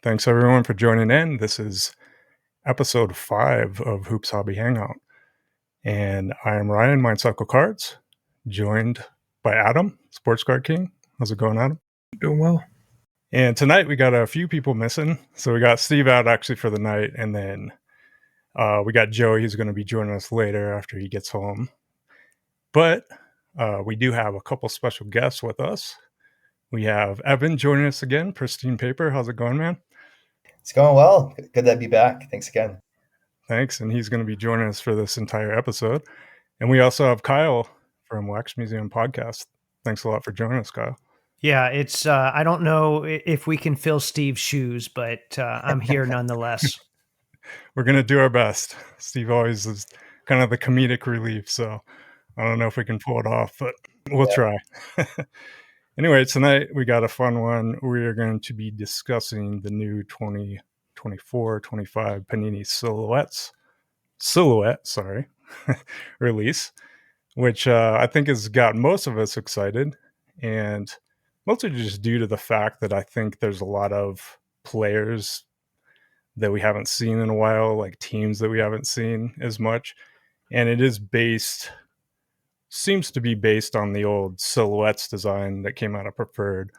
Thanks everyone for joining in. This is episode 5 of Hoops Hobby Hangout. And I am Ryan, Mindcycle Cards, joined by Adam, Sports Card King. How's it going, Adam? Doing well. And tonight we got a few people missing. So we got Steve out actually for the night, and then we got Joey, who's going to be joining us later after he gets home. But we do have a couple special guests with us. We have Evan joining us again, Pristine Paper. How's it going, man? It's going well. Good to be back. Thanks again. Thanks. And he's going to be joining us for this entire episode. And we also have Kyle from Wax Museum Podcast. Thanks a lot for joining us, Kyle. Yeah, it's I don't know if we can fill Steve's shoes, but I'm here nonetheless. We're going to do our best. Steve always is kind of the comedic relief, so I don't know if we can pull it off, but we'll try. Anyway, tonight we got a fun one. We are going to be discussing the new 2024-25 Panini Silhouette release, which I think has got most of us excited, and mostly just due to the fact that I think there's a lot of players that we haven't seen in a while, like teams that we haven't seen as much, and it is seems to be based on the old Silhouettes design that came out of Preferred.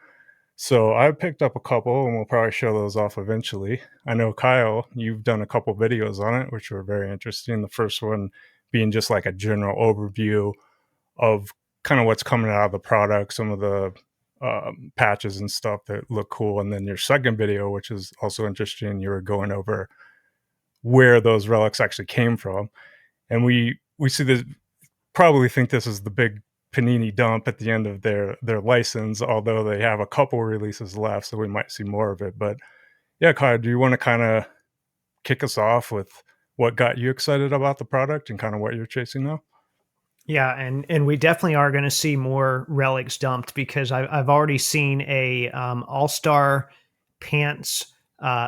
So I picked up a couple, and we'll probably show those off eventually. I know, Kyle, you've done a couple videos on it, which were very interesting. The first one being just like a general overview of kind of what's coming out of the product, some of the patches and stuff that look cool. And then your second video, which is also interesting, you were going over where those relics actually came from. And we see this, probably think this is the big Panini dump at the end of their license, although they have a couple releases left, so we might see more of it. But yeah, Kyle, do you want to kind of kick us off with what got you excited about the product and kind of what you're chasing now? Yeah, and we definitely are going to see more relics dumped because I've already seen a All-Star pants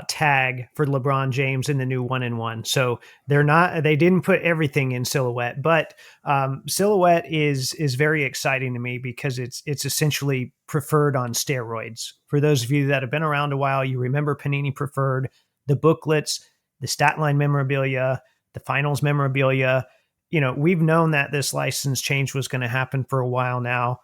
tag for LeBron James in the new 1-in-1. So they didn't put everything in Silhouette, but Silhouette is very exciting to me because it's essentially Preferred on steroids. For those of you that have been around a while, you remember Panini Preferred, the booklets, the stat line memorabilia, the finals memorabilia. You know, we've known that this license change was going to happen for a while now.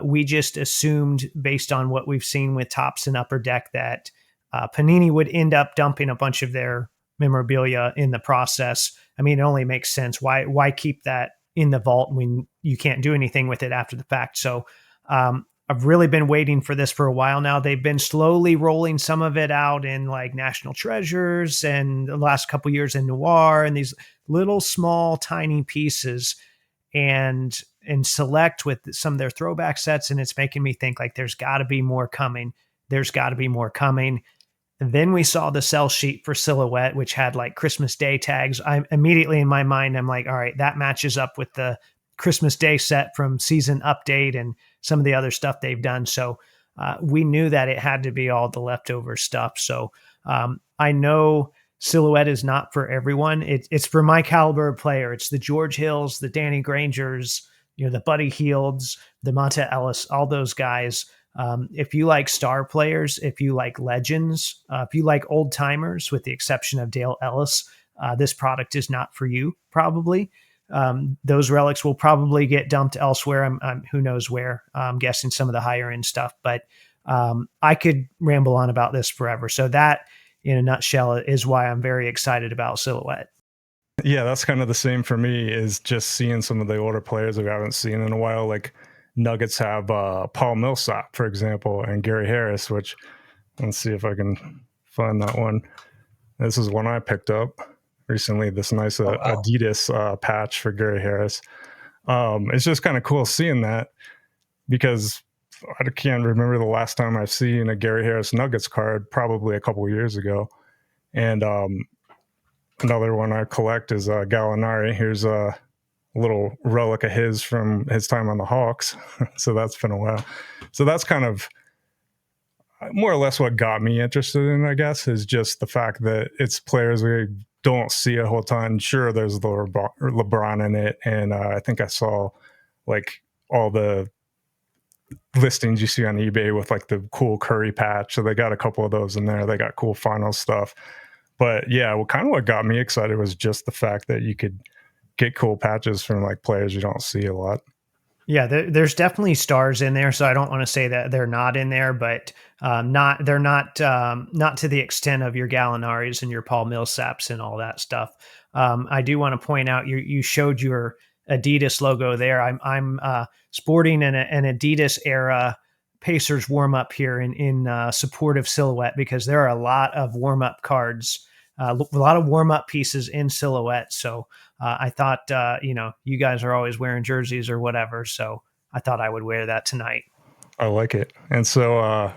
We just assumed, based on what we've seen with Topps and Upper Deck, that Panini would end up dumping a bunch of their memorabilia in the process. I mean, it only makes sense. Why keep that in the vault when you can't do anything with it after the fact? So I've really been waiting for this for a while now. They've been slowly rolling some of it out in like National Treasures and the last couple years in Noir and these little small tiny pieces and Select with some of their throwback sets. And it's making me think like there's got to be more coming. There's got to be more coming. And then we saw the sell sheet for Silhouette, which had like Christmas Day tags. I immediately in my mind, I'm like, all right, that matches up with the Christmas Day set from Season Update and some of the other stuff they've done. So we knew that it had to be all the leftover stuff. So I know Silhouette is not for everyone. It's for my caliber of player. It's the George Hills, the Danny Grangers, the Buddy Hields, the Monta Ellis, all those guys. If you like star players, if you like legends, if you like old timers, with the exception of Dale Ellis, this product is not for you, probably. Those relics will probably get dumped elsewhere. Who knows where? I'm guessing some of the higher end stuff, but I could ramble on about this forever. So that, in a nutshell, is why I'm very excited about Silhouette. Yeah, that's kind of the same for me, is just seeing some of the older players that we haven't seen in a while. Like Nuggets have Paul Millsap, for example, and Gary Harris, which, let's see if I can find that one. This is one I picked up recently, this nice Adidas patch for Gary Harris. It's just kind of cool seeing that, because I can't remember the last time I've seen a Gary Harris Nuggets card, probably a couple of years ago. And another one I collect is Gallinari. Here's a little relic of his from his time on the Hawks. So that's been a while. So that's kind of more or less what got me interested in, I guess, is just the fact that it's players we don't see a whole ton. Sure, there's the LeBron in it, and I think I saw like all the listings you see on eBay with like the cool Curry patch. So they got a couple of those in there. They got cool final stuff. But yeah, well, kind of what got me excited was just the fact that you could get cool patches from like players you don't see a lot. Yeah, there's definitely stars in there, so I don't want to say that they're not in there, but they're not to the extent of your Gallinaris and your Paul Millsaps and all that stuff. I do want to point out you showed your Adidas logo there. I'm sporting an Adidas era Pacers warm up here in support of Silhouette because there are a lot of warm up cards, a lot of warm up pieces in Silhouette. So I thought, you guys are always wearing jerseys or whatever. So I thought I would wear that tonight. I like it. And so,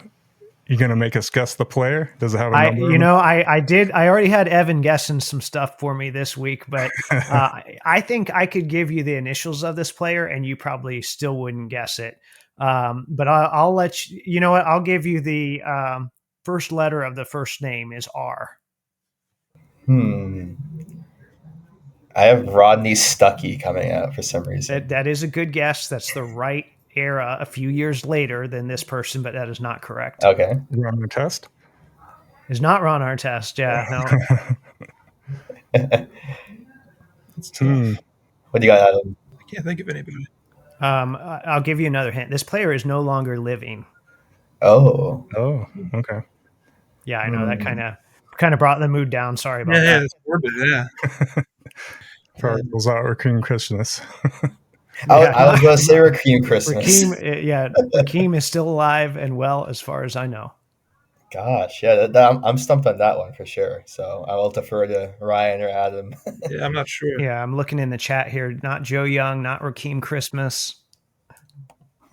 you gonna make us guess the player? Does it have a number? I did. I already had Evan guessing some stuff for me this week, but I think I could give you the initials of this player, and you probably still wouldn't guess it. But I'll let you. You know what? I'll give you the first letter of the first name is R. I have Rodney Stuckey coming out for some reason. That is a good guess. That's the right era. A few years later than this person, but that is not correct. Okay. Run the test. Is not Ron Artest. Yeah, no. It's tough. What do you got, Adam? I can't think of anybody. I'll give you another hint. This player is no longer living. Oh. Oh, okay. Yeah, I know that kind of brought the mood down. Sorry about that. Yeah, that's morbid. Yeah. Charles out Rakeem Christmas. I was going to say Rakeem Christmas. Rakeem is still alive and well, as far as I know. Gosh, yeah, I'm stumped on that one for sure. So I will defer to Ryan or Adam. Yeah, I'm not sure. Yeah, I'm looking in the chat here. Not Joe Young, not Rakeem Christmas.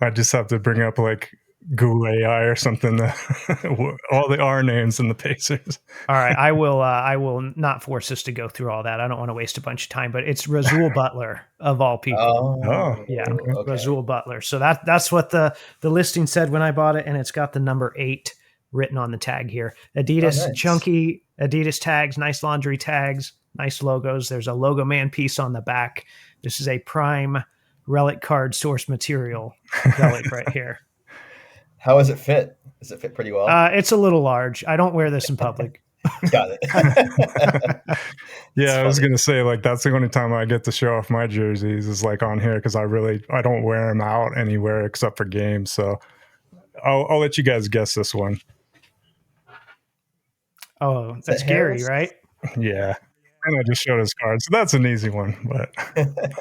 I just have to bring up like Google AI or something. All the R names in the Pacers. All right, I will not force us to go through all that. I don't want to waste a bunch of time, but it's Rasul Butler of all people. Yeah, okay. Rasul Butler. So that's what the listing said when I bought it, and it's got the number 8 written on the tag here. Adidas, nice. Chunky Adidas tags, nice laundry tags, nice logos. There's a Logo Man piece on the back. This is a prime relic card source material relic right here. How does it fit? Does it fit pretty well? It's a little large. I don't wear this in public. Got it. Yeah, I was going to say, like, that's the only time I get to show off my jerseys is like on here because I don't wear them out anywhere except for games. So I'll let you guys guess this one. Oh, that's Gary, right? Yeah. And I just showed his card, so that's an easy one. But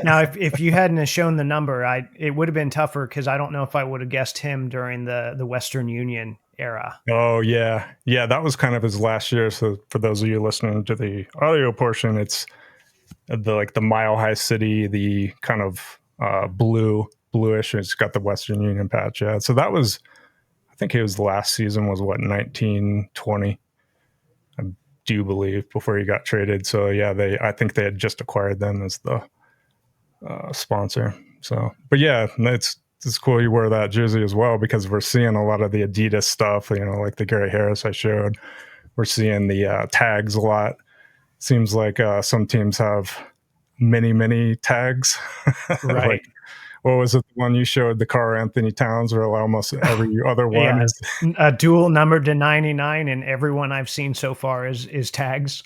now, if you hadn't shown the number, it would have been tougher because I don't know if I would have guessed him during the Western Union era. Oh yeah, that was kind of his last year. So for those of you listening to the audio portion, it's the Mile High City, the kind of bluish. It's got the Western Union patch. Yeah, so that was, I think his last season was 1920. I do believe before he got traded. So yeah, I think they had just acquired them as the sponsor. So, but yeah, it's cool you wear that jersey as well because we're seeing a lot of the Adidas stuff. Like the Gary Harris I showed. We're seeing the tags a lot. Seems like some teams have many tags. Right. Like, what was it? The one you showed, the Karl Anthony Towns, where almost every other one is a dual numbered to 99, and everyone I've seen so far is tags,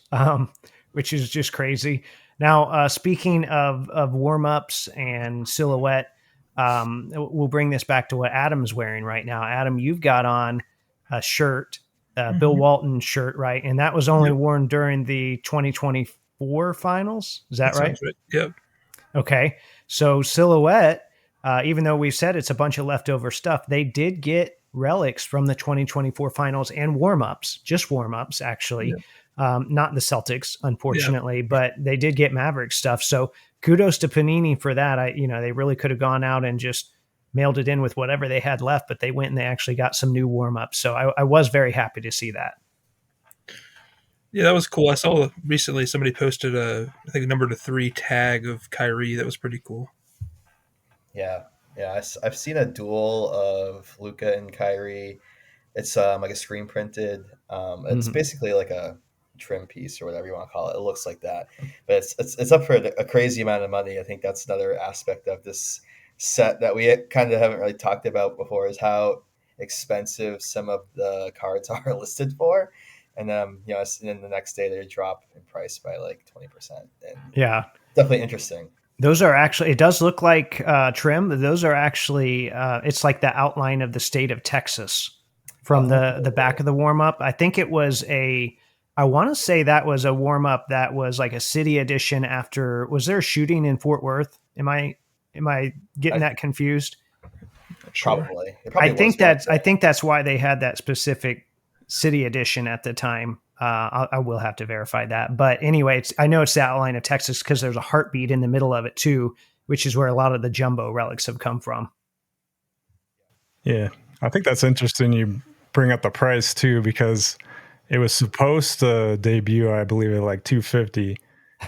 which is just crazy. Now, speaking of warm-ups and silhouette, we'll bring this back to what Adam's wearing right now. Adam, you've got on a shirt, Bill Walton shirt, right? And that was only worn during the 2024 finals. Is that right? Sounds right. Yep. Okay. So silhouette, even though we've said it's a bunch of leftover stuff, they did get relics from the 2024 finals and warm-ups, just warm-ups, actually. Not the Celtics, unfortunately, but they did get Maverick stuff. So kudos to Panini for that. They really could have gone out and just mailed it in with whatever they had left, but they went and they actually got some new warm-ups. So I was very happy to see that. Yeah, that was cool. I saw recently somebody posted I think a number 3 tag of Kyrie. That was pretty cool. Yeah. I've seen a duel of Luka and Kyrie. It's like a screen printed. It's basically like a trim piece or whatever you want to call it. It looks like that, but it's up for a crazy amount of money. I think that's another aspect of this set that we kind of haven't really talked about before is how expensive some of the cards are listed for, and you know, and then the next day they drop in price by like 20%, and Yeah. definitely interesting. Those are actually, it does look like trim. Those are actually, it's like the outline of the state of Texas from the back of the warm up. I think it was I want to say that was a warm up that was like a city edition after, was there a shooting in Fort Worth? Am I getting that confused? Sure. Probably. It probably was. I think that's why they had that specific city edition at the time. I will have to verify that, but anyway, I know it's the outline of Texas because there's a heartbeat in the middle of it too, which is where a lot of the jumbo relics have come from. Yeah, I think that's interesting. You bring up the price too, because it was supposed to debut, I believe, at like $250,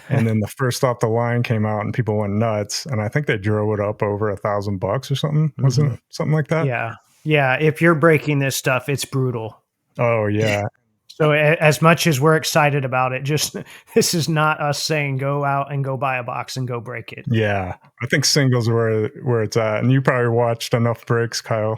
and then the first off the line came out, and people went nuts. And I think they drove it up over $1,000 or something. Wasn't it something like that? Yeah. If you're breaking this stuff, it's brutal. Oh yeah. So as much as we're excited about it, just this is not us saying go out and go buy a box and go break it. Yeah, I think singles where it's at, and you probably watched enough breaks, Kyle,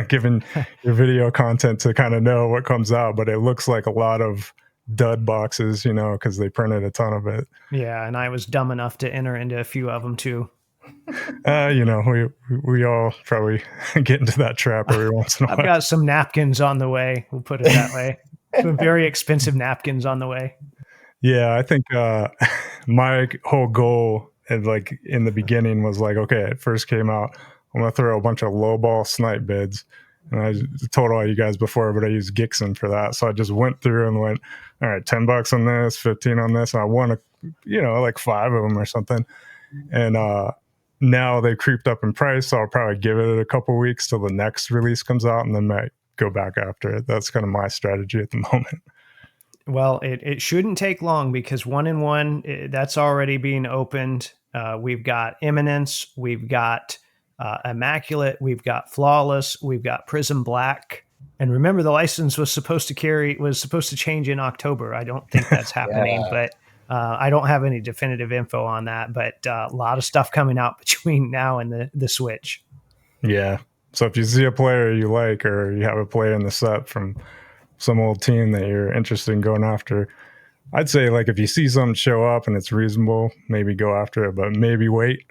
given your video content to kind of know what comes out. But it looks like a lot of dud boxes, you know, because they printed a ton of it. Yeah, and I was dumb enough to enter into a few of them too. You know, we all probably get into that trap every once in a while. I've got some napkins on the way. We'll put it that way. Some very expensive napkins on the way. Yeah, I think my whole goal, and like in the beginning, was like, okay, it first came out, I'm gonna throw a bunch of lowball snipe bids, and I told all you guys before, but I used Gixxon for that, so I just went through and went, all right, $10 on this, 15 on this, and I won like 5 of them or something, and now they creeped up in price, so I'll probably give it a couple weeks till the next release comes out, and then might go back after it. That's kind of my strategy at the moment. Well, it shouldn't take long because 1-in-1 that's already being opened. We've got Eminence, we've got Immaculate, we've got Flawless, we've got Prism Black, and remember the license was supposed to change in October. I don't think that's happening, but I don't have any definitive info on that. But a lot of stuff coming out between now and the Switch. Yeah. So if you see a player you like, or you have a player in the set from some old team that you're interested in going after, I'd say like if you see something show up and it's reasonable, maybe go after it, but maybe wait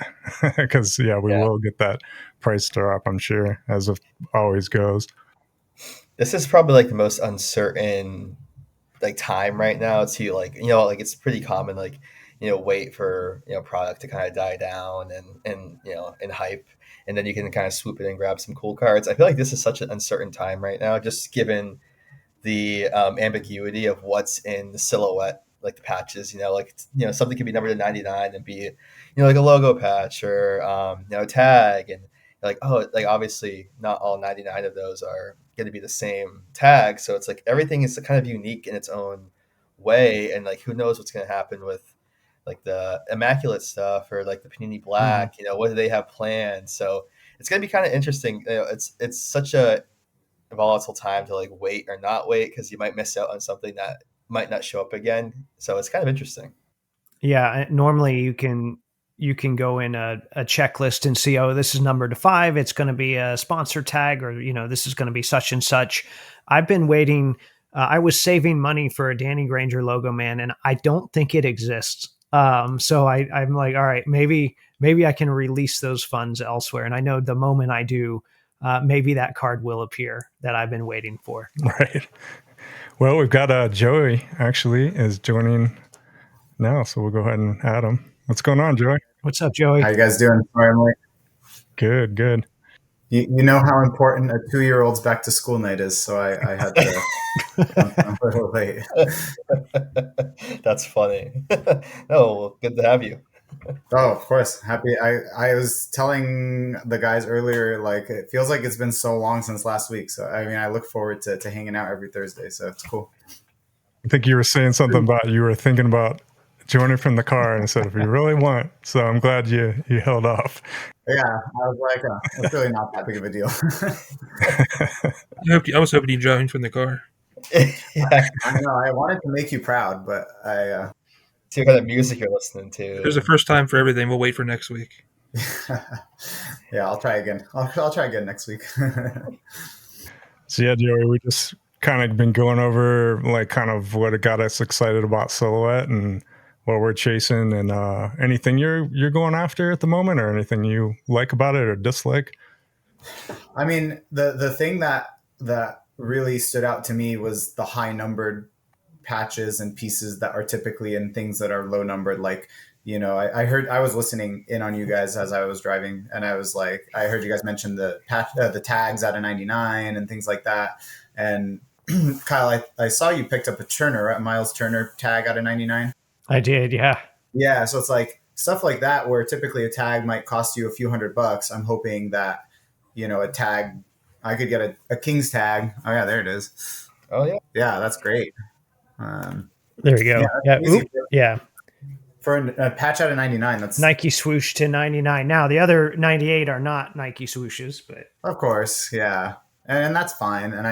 because we will get that price drop, I'm sure, as it always goes. This is probably like the most uncertain like time right now to like, you know, like it's pretty common, like, you know, wait for, you know, product to kind of die down and you know, and hype, and then you can kind of swoop in and grab some cool cards. I feel like this is such an uncertain time right now, just given the ambiguity of what's in the silhouette, like the patches, you know, like, you know, something could be numbered to 99 and be, you know, like a logo patch or, you know, tag, and like, oh, like obviously not all 99 of those are going to be the same tag. So it's like everything is kind of unique in its own way. And like, who knows what's going to happen with like the Immaculate stuff or like the Panini Black, you know, what do they have planned? So it's going to be kind of interesting. You know, it's such a volatile time to like wait or not wait, because you might miss out on something that might not show up again. So it's kind of interesting. Yeah, normally you can go in a checklist and see, oh, this is numbered to 5. It's going to be a sponsor tag, or you know, this is going to be such and such. I've been waiting. I was saving money for a Danny Granger logo man, and I don't think it exists. So I'm like, all right, maybe I can release those funds elsewhere. And I know the moment I do, maybe that card will appear that I've been waiting for. Right. Well, we've got Joey actually is joining now, so we'll go ahead and add him. What's going on, Joey? What's up, Joey? How you guys doing? Sorry, I'm late. Good. You know how important a 2-year-old's back to school night is, so I had to. I'm a little late. That's funny. No, well, good to have you. Oh, of course. Happy. I was telling the guys earlier, like, it feels like it's been so long since last week. So, I mean, I look forward to hanging out every Thursday. So it's cool. I think you were saying something about you were thinking about joining from the car, and I said, if you really want. So I'm glad you held off. Yeah, I was like, it's really not that big of a deal. I was hoping you joined from the car. Yeah. I know. I wanted to make you proud, but I. See what kind of music you're listening to. There's a first time for everything. We'll wait for next week. Yeah, I'll try again. I'll try again next week. So yeah, Joey, we just kind of been going over like kind of what got us excited about Silhouette and what we're chasing, and anything you're going after at the moment, or anything you like about it or dislike. I mean, the thing that really stood out to me was the high numbered patches and pieces that are typically in things that are low numbered. Like, I heard, I was listening in on you guys as I was driving, and I was like, I heard you guys mention the tags out of 99 and things like that. And Kyle, I saw you picked up a Turner, a Miles Turner tag out of 99. I did, yeah. Yeah, so it's like stuff like that where typically a tag might cost you a few $100. I'm hoping that, a tag, I could get a King's tag. Oh yeah, there it is. Oh yeah, Yeah, that's great. There you go. Yeah. Easy Yeah. for a patch out of 99. That's Nike swoosh to 99. Now the other 98 are not Nike swooshes, but of course, yeah, and that's fine. And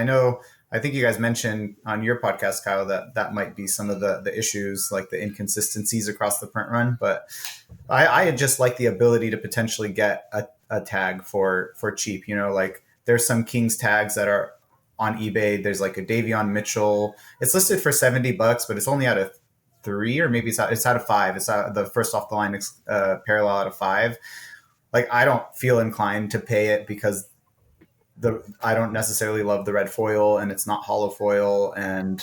I think you guys mentioned on your podcast, Kyle, that might be some of the issues, like the inconsistencies across the print run. But I just like the ability to potentially get a tag for cheap. Like there's some Kings tags that are on eBay. There's like a Davion Mitchell. It's listed for $70, but it's only out of 3, or maybe it's out of 5. It's out the first off the line parallel out of 5. Like I don't feel inclined to pay it because I don't necessarily love the red foil, and it's not hollow foil, and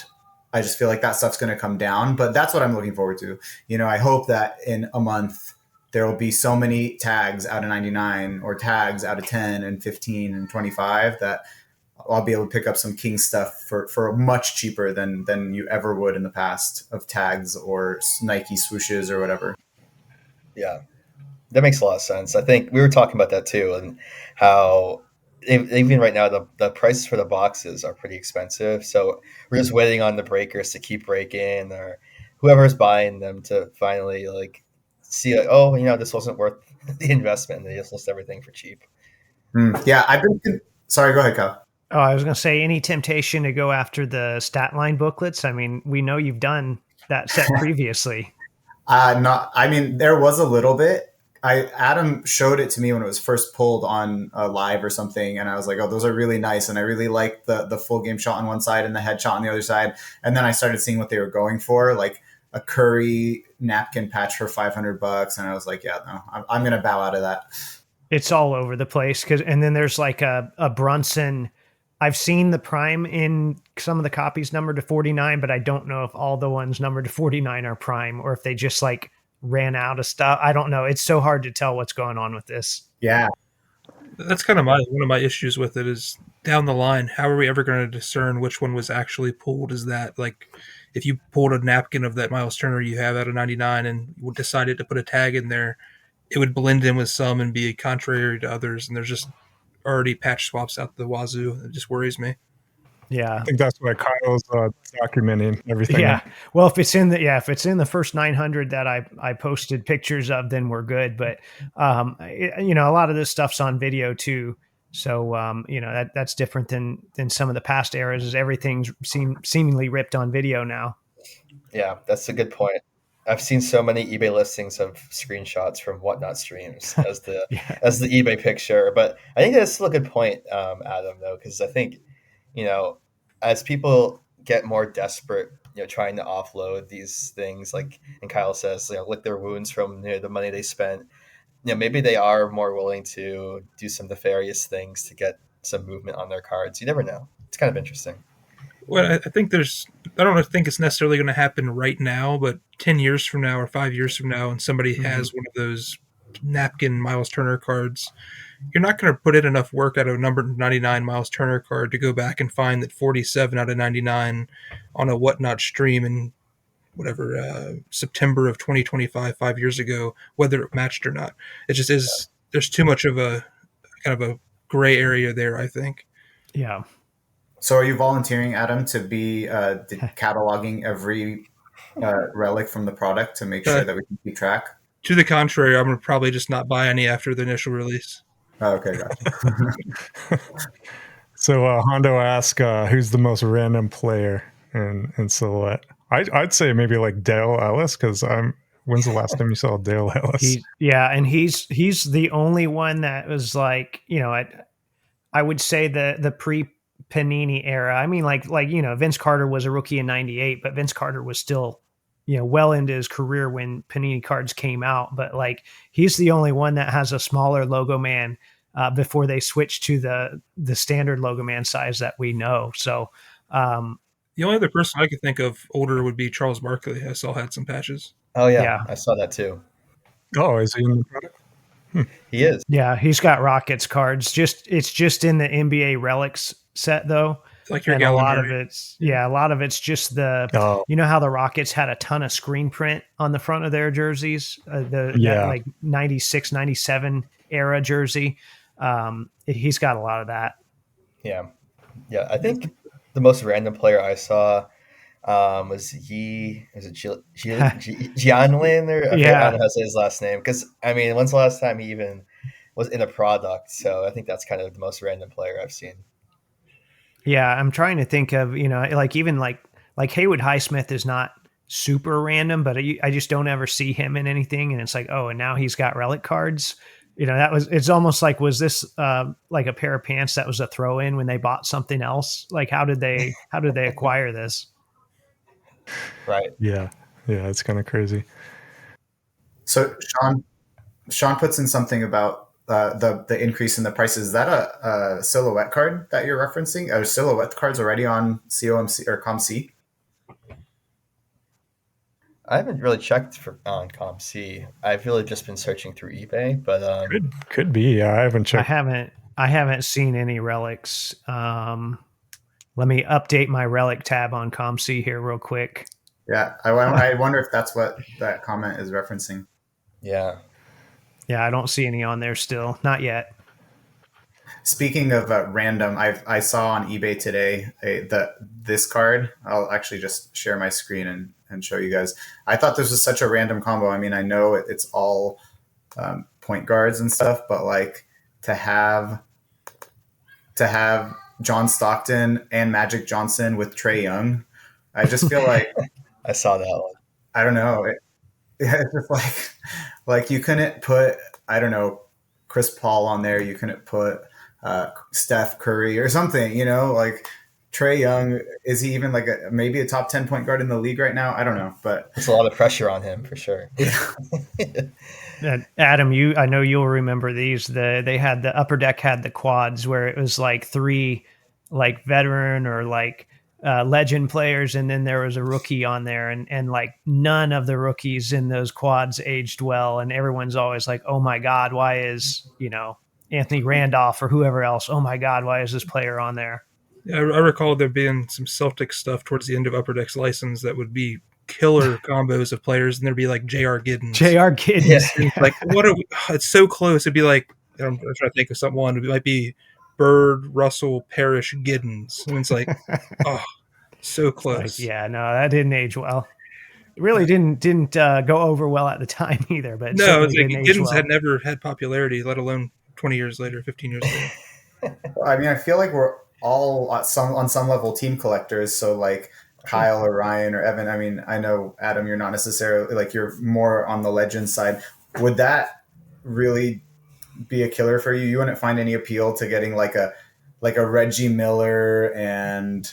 I just feel like that stuff's going to come down. But that's what I'm looking forward to. I hope that in a month there will be so many tags out of 99 or tags out of 10 and 15 and 25 that I'll be able to pick up some King stuff for much cheaper than you ever would in the past of tags or Nike swooshes or whatever. yeah. That makes a lot of sense. I think we were talking about that too, and how even right now the prices for the boxes are pretty expensive. So we're just waiting on the breakers to keep breaking, or whoever's buying them to finally like see like, oh, this wasn't worth the investment. They just list everything for cheap. Yeah, sorry. Go ahead, Kyle. oh, I was going to say any temptation to go after the stat line booklets. I mean, we know you've done that set previously. Not. I mean, there was a little bit. Adam showed it to me when it was first pulled on live or something, and I was like, "Oh, those are really nice," and I really liked the full game shot on one side and the head shot on the other side. And then I started seeing what they were going for, like a Curry napkin patch for $500, and I was like, "Yeah, no, I'm going to bow out of that." It's all over the place and then there's like a Brunson. I've seen the prime in some of the copies numbered to 49, but I don't know if all the ones numbered to 49 are prime or if they just like ran out of stuff. I don't know. It's so hard to tell what's going on with this. Yeah, That's kind of one of my issues with it is down the line. How are we ever going to discern which one was actually pulled? Is that like if you pulled a napkin of that Miles Turner you have out of 99 and decided to put a tag in there, it would blend in with some and be contrary to others, and there's just already patch swaps out the wazoo. It just worries me. Yeah. I think that's why Kyle's documenting everything. Yeah. Well, if it's in the first 900 that I posted pictures of, then we're good. But a lot of this stuff's on video too. So that's different than some of the past eras. Is everything's seemingly ripped on video now. Yeah, that's a good point. I've seen so many eBay listings of screenshots from Whatnot streams as the Yeah. as the eBay picture. But I think that's still a good point, Adam, though, because I think as people get more desperate, trying to offload these things, like and Kyle says, lick their wounds from the money they spent. Maybe they are more willing to do some nefarious things to get some movement on their cards. You never know. It's kind of interesting. Well, I think I don't think it's necessarily going to happen right now, but 10 years from now or 5 years from now, and somebody has one of those napkin Miles Turner cards, you're not going to put in enough work out of a number 99 Miles Turner card to go back and find that 47 out of 99 on a Whatnot stream in whatever, September of 2025, 5 years ago, whether it matched or not. It just is, there's too much of a kind of a gray area there, I think. Yeah. So are you volunteering, Adam, to be cataloging every relic from the product to make sure that we can keep track? To the contrary, I'm going to probably just not buy any after the initial release. Oh, okay, gotcha. So Hondo asked, who's the most random player in Silhouette? I'd say maybe like Dale Ellis, because When's the last time you saw Dale Ellis? And he's the only one that was like, I would say the pre Panini era. I mean, like Vince Carter was a rookie in '98, but Vince Carter was still well into his career when Panini cards came out. But like he's the only one that has a smaller logo man before they switched to the standard logo man size that we know. So The only other person I could think of older would be Charles Barkley. I saw had some patches. Oh yeah, yeah, I saw that too. Oh, is he in the product? He is. yeah, he's got Rockets cards. It's just in the NBA relics set though. It's like your And a lot of Gallinari. a lot of it's just Oh, how the Rockets had a ton of screen print on the front of their jerseys, that yeah. like 96, 97 era jersey. He's got a lot of that. Yeah, yeah. I think the most random player I saw was Jianlin, or I don't know how to say his last name. Because I mean, when's the last time he even was in a product? So I think that's kind of the most random player I've seen. Yeah, I'm trying to think of, like even like Haywood Highsmith is not super random, but I just don't ever see him in anything. And it's like, oh, and now he's got relic cards. It's almost like, was this like a pair of pants that was a throw in when they bought something else? Like, how did they acquire this? Right. Yeah. Yeah. It's kind of crazy. So Sean puts in something about the increase in the prices. Is that a silhouette card that you're referencing? Are silhouette cards already on COMC or COMC? I haven't really checked on ComC. I've really just been searching through eBay, but Could be. Yeah, I haven't checked. I haven't seen any relics. Let me update my relic tab on ComC here real quick. Yeah, I wonder if that's what that comment is referencing. Yeah. Yeah, I don't see any on there still. Not yet. Speaking of random, I saw on eBay today this card. I'll actually just share my screen and show you guys. I thought this was such a random combo. I mean, I know it's all point guards and stuff, but like to have John Stockton and Magic Johnson with Trae Young, I just feel like I saw that one. I don't know. It's just like you couldn't put, I don't know, Chris Paul on there. You couldn't put Steph Curry or something, like Trae Young. Is he even like maybe a top 10 point guard in the league right now? I don't know, but it's a lot of pressure on him for sure. Adam, I know you'll remember these. They had the Upper Deck had the quads where it was like three like veteran or like legend players, and then there was a rookie on there, and like none of the rookies in those quads aged well, and everyone's always like, oh my god, why is Anthony Randolph or whoever else, oh my god, why is this player on there? Yeah, I recall there being some Celtic stuff towards the end of Upper Deck's license that would be killer combos of players, and there'd be like J.R. Giddens. J.R. Giddens. Yeah. Like, it's so close. It'd be like, I'm trying to think of someone. It might be Bird, Russell, Parrish, Giddens. And it's like, oh, so close. Like, yeah, no, that didn't age well. It really didn't go over well at the time either. But no, it's like Giddens well. Had never had popularity, let alone 20 years later, 15 years later. I mean, I feel like we're all on some level team collectors. So like Kyle or Ryan or Evan. I mean, I know Adam, you're not necessarily like, you're more on the legend side. Would that really be a killer for you? You wouldn't find any appeal to getting like a Reggie Miller and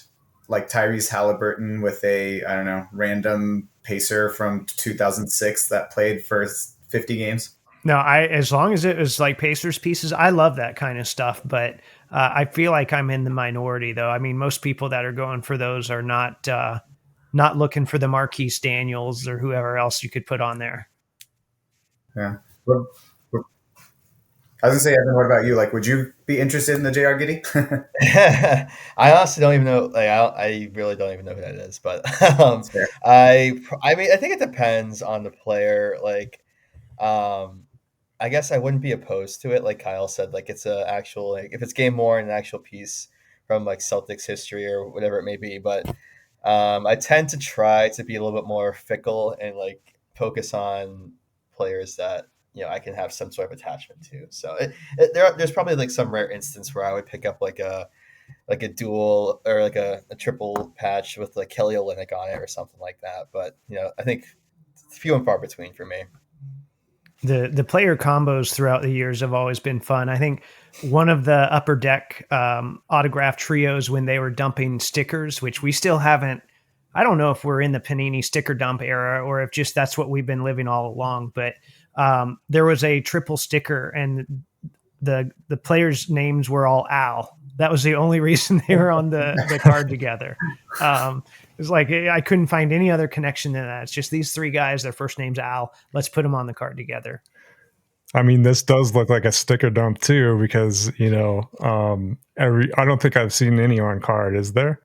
like Tyrese Halliburton with a, I don't know, random pacer from 2006 that played for 50 games? No, as long as it was like Pacers pieces, I love that kind of stuff. But I feel like I'm in the minority, though. I mean, most people that are going for those are not looking for the Marquise Daniels or whoever else you could put on there. Yeah. I was gonna say, Evan, what about you? Like, would you be interested in the JR Giddy? I honestly don't even know. Like, I really don't even know who that is. But I mean, I think it depends on the player. Like, I guess I wouldn't be opposed to it. Like Kyle said, like it's a actual, like if it's game more an actual piece from like Celtics history or whatever it may be. But I tend to try to be a little bit more fickle and like focus on players that I can have some sort of attachment to. So there's probably like some rare instance where I would pick up like a dual or like a triple patch with like Kelly Olynyk on it or something like that. But I think few and far between for me. The player combos throughout the years have always been fun. I think one of the Upper Deck autograph trios, when they were dumping stickers, which we still haven't. I don't know if we're in the Panini sticker dump era or if just that's what we've been living all along. But there was a triple sticker, and the players' names were all Al. That was the only reason they were on the card together. It was like I couldn't find any other connection than that. It's just these three guys. Their first name's Al. Let's put them on the card together. I mean, this does look like a sticker dump too, because I don't think I've seen any on card. Is there?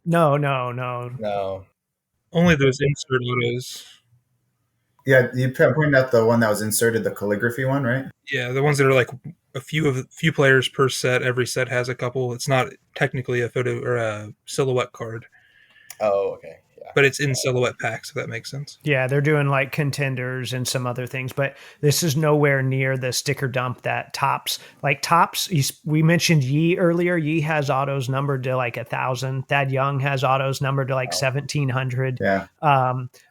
No. No. Only those insert autos. Yeah, you pointed out the one that was inserted, the calligraphy one, right? Yeah, the ones that are like a few players per set. Every set has a couple. It's not technically a photo or a silhouette card. Oh, okay. Yeah. But it's in silhouette packs, if that makes sense. Yeah, they're doing like contenders and some other things, but this is nowhere near the sticker dump that Topps. Like Topps, we mentioned Yi earlier. Yi has autos numbered to like 1,000. Thad Young has autos numbered to like 1,700. Yeah.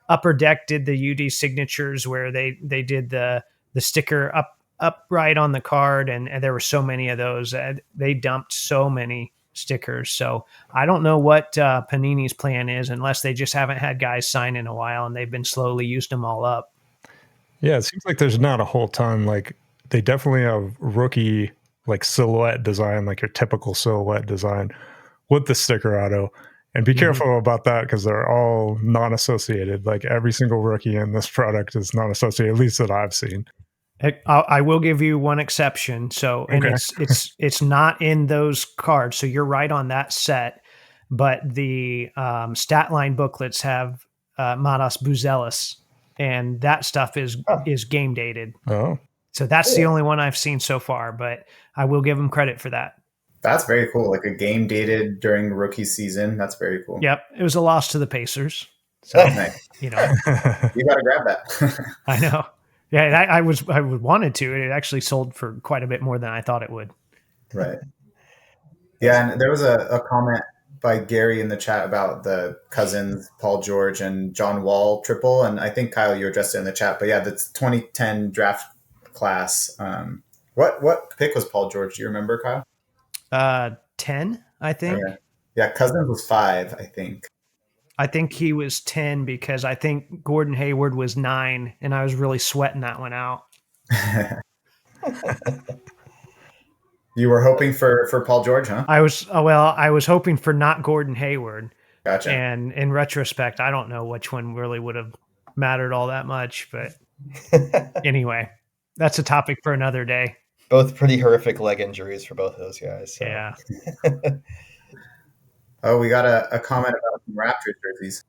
Upper Deck did the UD signatures where they did the sticker upright on the card, and there were so many of those. They dumped so many stickers. So I don't know what Panini's plan is, unless they just haven't had guys sign in a while and they've been slowly used them all up. Yeah, it seems like there's not a whole ton. Like they definitely have rookie like silhouette design, like your typical silhouette design with the sticker auto. And be careful about that because they're all non-associated. Like every single rookie in this product is non-associated, at least that I've seen. I will give you one exception. So, and Okay. it's not in those cards. So you're right on that set, but the stat line booklets have Matas Buzelis, and that stuff is game dated. Oh, So that's the only one I've seen so far, but I will give him credit for that. That's very cool. Like a game dated during rookie season. That's very cool. Yep, it was a loss to the Pacers. So nice. You know, You got to grab that. I know. Yeah, and I wanted to. It actually sold for quite a bit more than I thought it would. Right. Yeah, and there was a comment by Gary in the chat about the Cousins, Paul George, and John Wall triple. And I think, Kyle, you addressed it in the chat. But yeah, that's 2010 draft class. What pick was Paul George? Do you remember, Kyle? 10, I think. Okay. Yeah, Cousins was 5, I think. I think he was 10 because I think Gordon Hayward was 9, and I was really sweating that one out. You were hoping for Paul George, huh? I was hoping for not Gordon Hayward. Gotcha. And in retrospect, I don't know which one really would have mattered all that much. But anyway, that's a topic for another day. Both pretty horrific leg injuries for both of those guys. So. Yeah. Oh, we got a comment about some Raptors jerseys.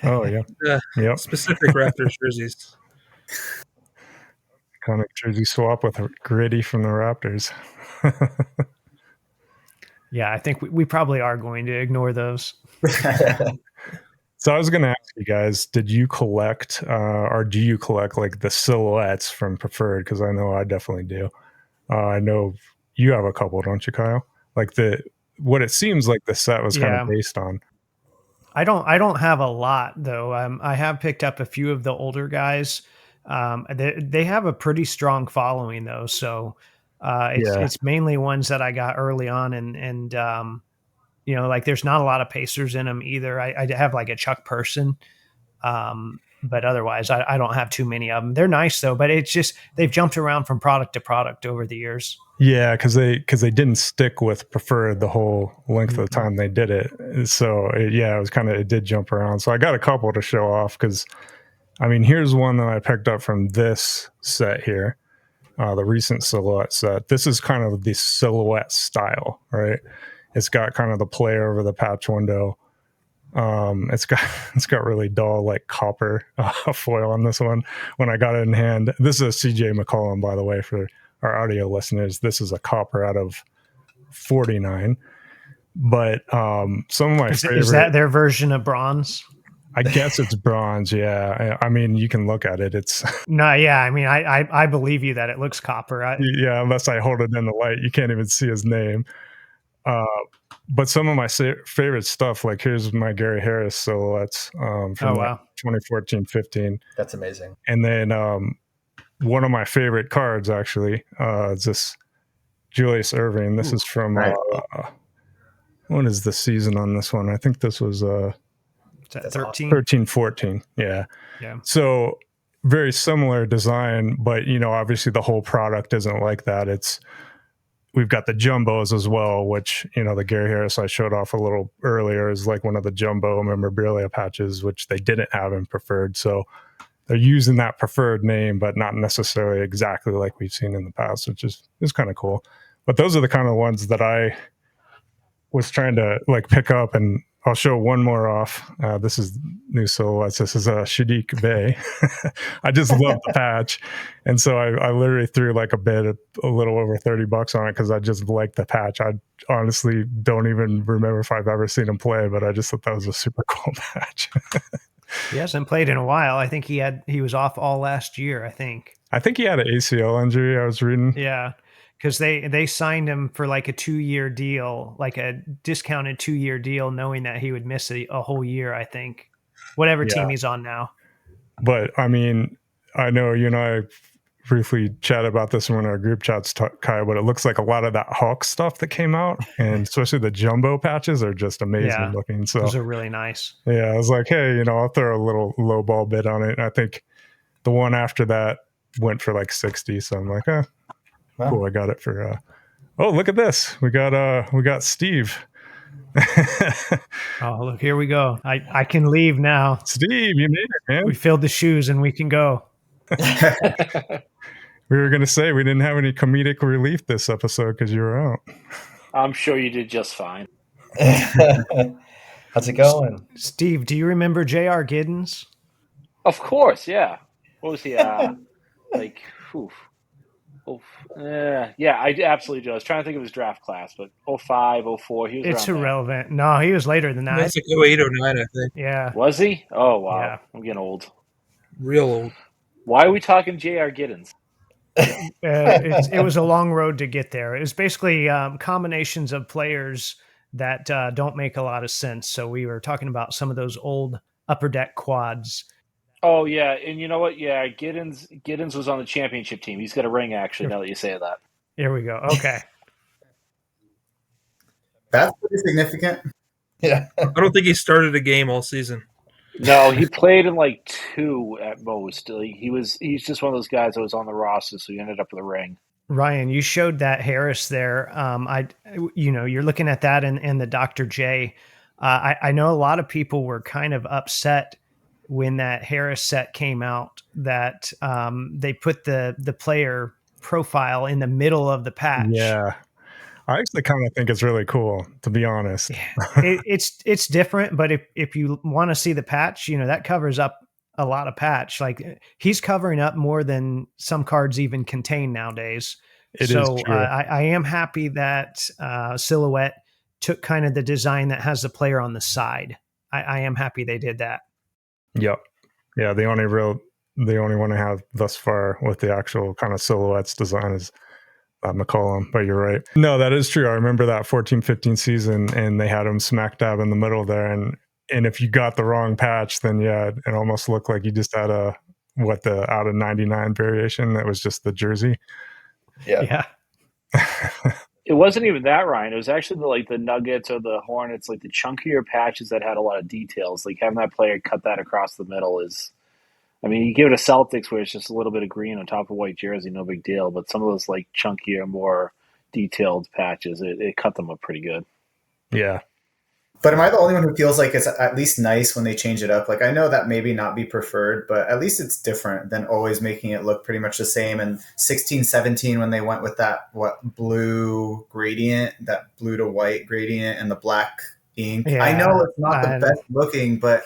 Oh, yeah. Yep. Specific Raptors jerseys. Iconic jersey swap with Gritty from the Raptors. Yeah, I think we probably are going to ignore those. So I was going to ask you guys, did you collect or do you collect like the silhouettes from Preferred? Because I know I definitely do. I know you have a couple, don't you, Kyle? Like what it seems like the set was kind of based on. I don't have a lot though. I have picked up a few of the older guys. They have a pretty strong following though. So it's mainly ones that I got early on, and like there's not a lot of Pacers in them either. I have like a Chuck Person, but otherwise I don't have too many of them. They're nice though, but it's just they've jumped around from product to product over the years. Yeah, because they didn't stick with Preferred the whole length of the time they did it. So it did jump around. So I got a couple to show off because, I mean, here's one that I picked up from this set here, the recent silhouette set. This is kind of the silhouette style, right? It's got kind of the player over the patch window. It's got really dull like copper foil on this one. When I got it in hand, this is a CJ McCollum, by the way, for our audio listeners. This is a copper out of 49. But some of my favorite, is that their version of bronze? I guess it's bronze. Yeah, I mean you can look at it. It's no, yeah. I mean, I believe you that it looks copper. Yeah, unless I hold it in the light, you can't even see his name. but some of my favorite stuff, like here's my Gary Harris silhouettes from 2014-15. That's amazing. And then one of my favorite cards actually is this Julius Erving. This is from what is the season on this one? I think this was 13-14. Yeah. So very similar design, but obviously the whole product isn't like that. We've got the jumbos as well, which the Gary Harris I showed off a little earlier is like one of the jumbo memorabilia patches, which they didn't have in preferred. So they're using that preferred name, but not necessarily exactly like we've seen in the past, which is kind of cool. But those are the kind of ones that I was trying to like pick up, and I'll show one more off. This is new silhouettes. This is a Shadiq Bey. I just love the patch. And so I literally threw like a bid, a little over $30 on it because I just like the patch. I honestly don't even remember if I've ever seen him play, but I just thought that was a super cool patch. He hasn't played in a while. I think he was off all last year, I think. I think he had an ACL injury, I was reading. Yeah. Because they signed him for like a 2-year deal, like a discounted 2-year deal, knowing that he would miss a whole year, I think, whatever team he's on now. But I mean, I know you and I briefly chatted about this in one of our group chats, Kai, but it looks like a lot of that Hawk stuff that came out, and especially the jumbo patches are just amazing looking. So those are really nice. Yeah, I was like, hey, I'll throw a little low ball bid on it. And I think the one after that went for like 60. So I'm like, cool, I got it for oh, look at this. We got Steve. Oh, look, here we go. I can leave now. Steve, you made it, man. We filled the shoes and we can go. We were gonna say we didn't have any comedic relief this episode because you were out. I'm sure you did just fine. How's it going? Steve, do you remember J.R. Giddens? Of course, yeah. What was he like yeah, I absolutely do. I was trying to think of his draft class, but 05, 04, he was It's around irrelevant. There. No, he was later than that. That's like 08, 09, I think. Yeah. Was he? Oh, wow. Yeah. I'm getting old. Real old. Why are we talking J.R. Giddens? It was a long road to get there. It was basically combinations of players that don't make a lot of sense. So we were talking about some of those old upper deck quads. Oh, yeah. And you know what? Yeah, Giddens was on the championship team. He's got a ring, actually, now that you say that. Here we go. Okay. That's pretty significant. Yeah. I don't think he started a game all season. No, he played in like 2 at most. He's just one of those guys that was on the roster, so he ended up with a ring. Ryan, you showed that Harris there. You're looking at that and the Dr. J. I know a lot of people were kind of upset when that Harris set came out that they put the player profile in the middle of the patch. Yeah. I actually kind of think it's really cool, to be honest. It's different, but if you want to see the patch, that covers up a lot of patch. Like he's covering up more than some cards even contain nowadays. It is true. I am happy that Silhouette took kind of the design that has the player on the side. I am happy they did that. Yep. Yeah, the only one I have thus far with the actual kind of Silhouettes design is McCollum, but you're right. No, that is true. I remember that 14-15 season, and they had him smack dab in the middle there, and if you got the wrong patch, then yeah, it almost looked like you just had the out of 99 variation that was just the jersey. Yeah. It wasn't even that, Ryan. It was actually the Nuggets or the Hornets, like the chunkier patches that had a lot of details. Like having that player cut that across the middle is, I mean, you give it a Celtics where it's just a little bit of green on top of white jersey, no big deal. But some of those like chunkier, more detailed patches, it cut them up pretty good. Yeah. But am I the only one who feels like it's at least nice when they change it up? Like I know that maybe not be preferred, but at least it's different than always making it look pretty much the same. And 16-17 when they went with that blue gradient, that blue to white gradient and the black ink. Yeah, I know it's not the best looking, but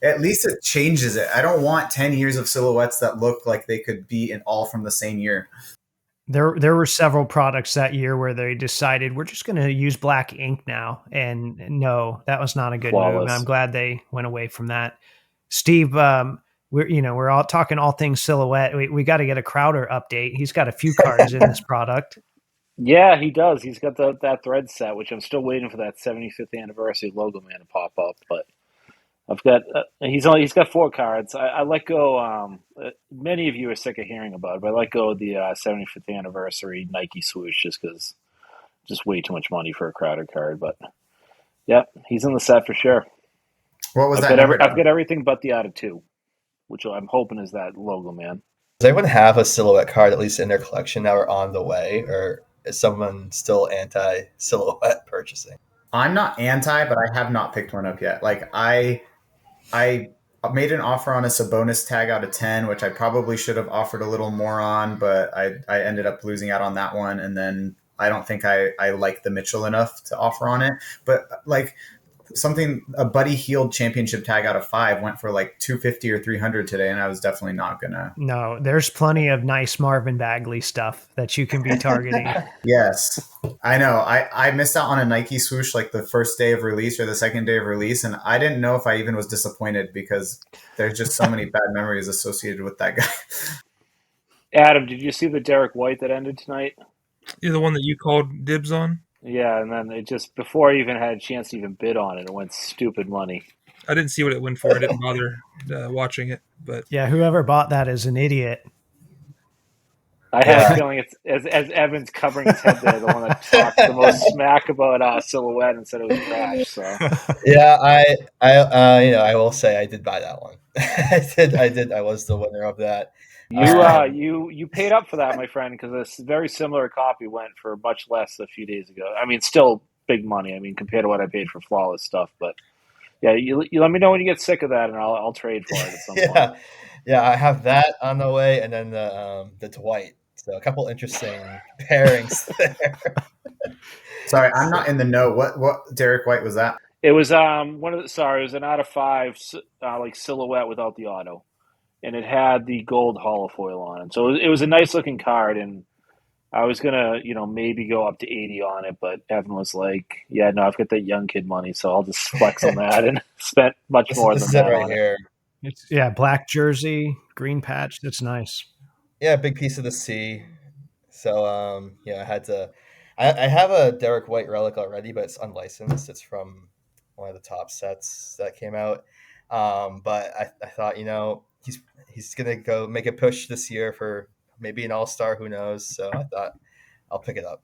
at least it changes it. I don't want 10 years of silhouettes that look like they could be all from the same year. There were several products that year where they decided we're just going to use black ink now, and no, that was not a good move. And I'm glad they went away from that. Steve, we're all talking all things Silhouette. We got to get a Crowder update. He's got a few cards in this product. Yeah, he does. He's got that thread set, which I'm still waiting for that 75th anniversary logo man to pop up. But I've got he's got 4 cards. I let go. Many of you are sick of hearing about it, but I let go of the 75th anniversary Nike swoosh just because just way too much money for a Crowder card. But yeah, he's in the set for sure. What was that number? I've got everything but the out of 2, which I'm hoping is that logo man. Does anyone have a silhouette card at least in their collection that are on the way, or is someone still anti silhouette purchasing? I'm not anti, but I have not picked one up yet. Like I made an offer on a Sabonis tag out of 10, which I probably should have offered a little more on, but I ended up losing out on that one. And then I don't think I like the Mitchell enough to offer on it. But like a Buddy Hield championship tag out of 5 went for like 250 or 300 today, and I was definitely not gonna. No, there's plenty of nice Marvin Bagley stuff that you can be targeting. Yes, I know. I missed out on a Nike swoosh like the first day of release or the second day of release, and I didn't know if I even was disappointed because there's just so many bad memories associated with that guy. Adam, did you see the Derek White that ended tonight? You're the one that you called dibs on? Yeah, and then it just before I even had a chance to even bid on it, it went stupid money. I didn't see what it went for. I didn't bother watching it. But yeah, whoever bought that is an idiot. I had a feeling it's as Evan's covering his head there, the one that talked the most smack about Silhouette and said it was trash. So yeah, I will say I did buy that one. I did. I was the winner of that. You paid up for that, my friend, because a very similar copy went for much less a few days ago. I mean, still big money. I mean, compared to what I paid for Flawless stuff, but yeah, you let me know when you get sick of that, and I'll trade for it at some point. Yeah, I have that on the way, and then the Dwight. So a couple interesting pairings there. Sorry, I'm not in the know. What Derek White was that? It was it was an out of 5 like silhouette without the auto. And it had the gold holofoil on it. So it was a nice looking card, and I was gonna, maybe go up to 80 on it, but Evan was like, "Yeah, no, I've got that young kid money, so I'll just flex on that," and spent much more than that right on here. It's black jersey, green patch. That's nice. Yeah, big piece of the C. So I had to. I have a Derek White relic already, but it's unlicensed. It's from one of the top sets that came out. But I thought, he's gonna go make a push this year for maybe an all-star, who knows. So I thought I'll pick it up.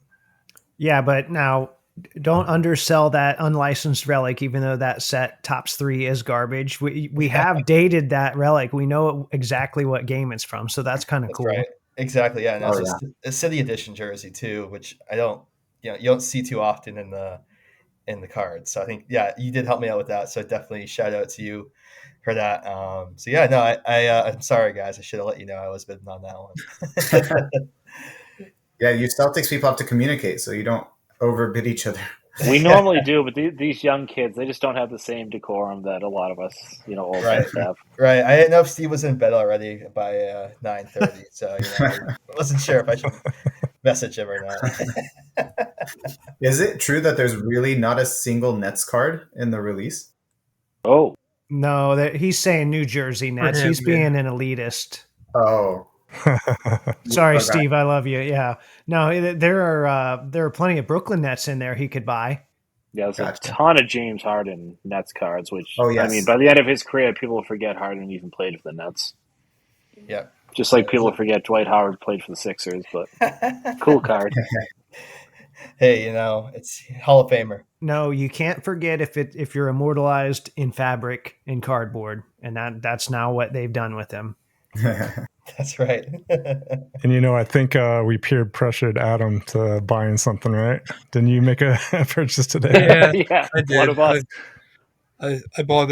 Yeah, but now don't undersell that unlicensed relic, even though that set tops 3 is garbage. We have dated that relic. We know exactly what game it's from, so that's kind of cool. Right. Exactly. Yeah, and it's a City Edition jersey too, which I don't, you don't see too often in the cards. So I think, yeah, you did help me out with that. So definitely shout out to you for that. So yeah, no, I'm sorry guys. I should have let you know I was bidding on that one. Yeah, you Celtics people have to communicate so you don't overbid each other. We normally do, but these young kids, they just don't have the same decorum that a lot of us, old guys have. Right. I didn't know if Steve was in bed already by 9:30, so I wasn't sure if I should message him or not. Is it true that there's really not a single Nets card in the release? Oh. No, he's saying New Jersey Nets. He's being an elitist. Oh. Sorry, okay. Steve. I love you. Yeah. No, there are plenty of Brooklyn Nets in there he could buy. Yeah, there's a ton of James Harden Nets cards, which, yes. I mean, by the end of his career, people will forget Harden even played for the Nets. Yeah. Just like people forget Dwight Howard played for the Sixers, but cool card. Hey, it's Hall of Famer. No, you can't forget if you're immortalized in fabric and cardboard, and that's now what they've done with him. That's right. And I think we peer pressured Adam to buying something, right? Didn't you make a purchase today? Yeah, I did. What about? I bought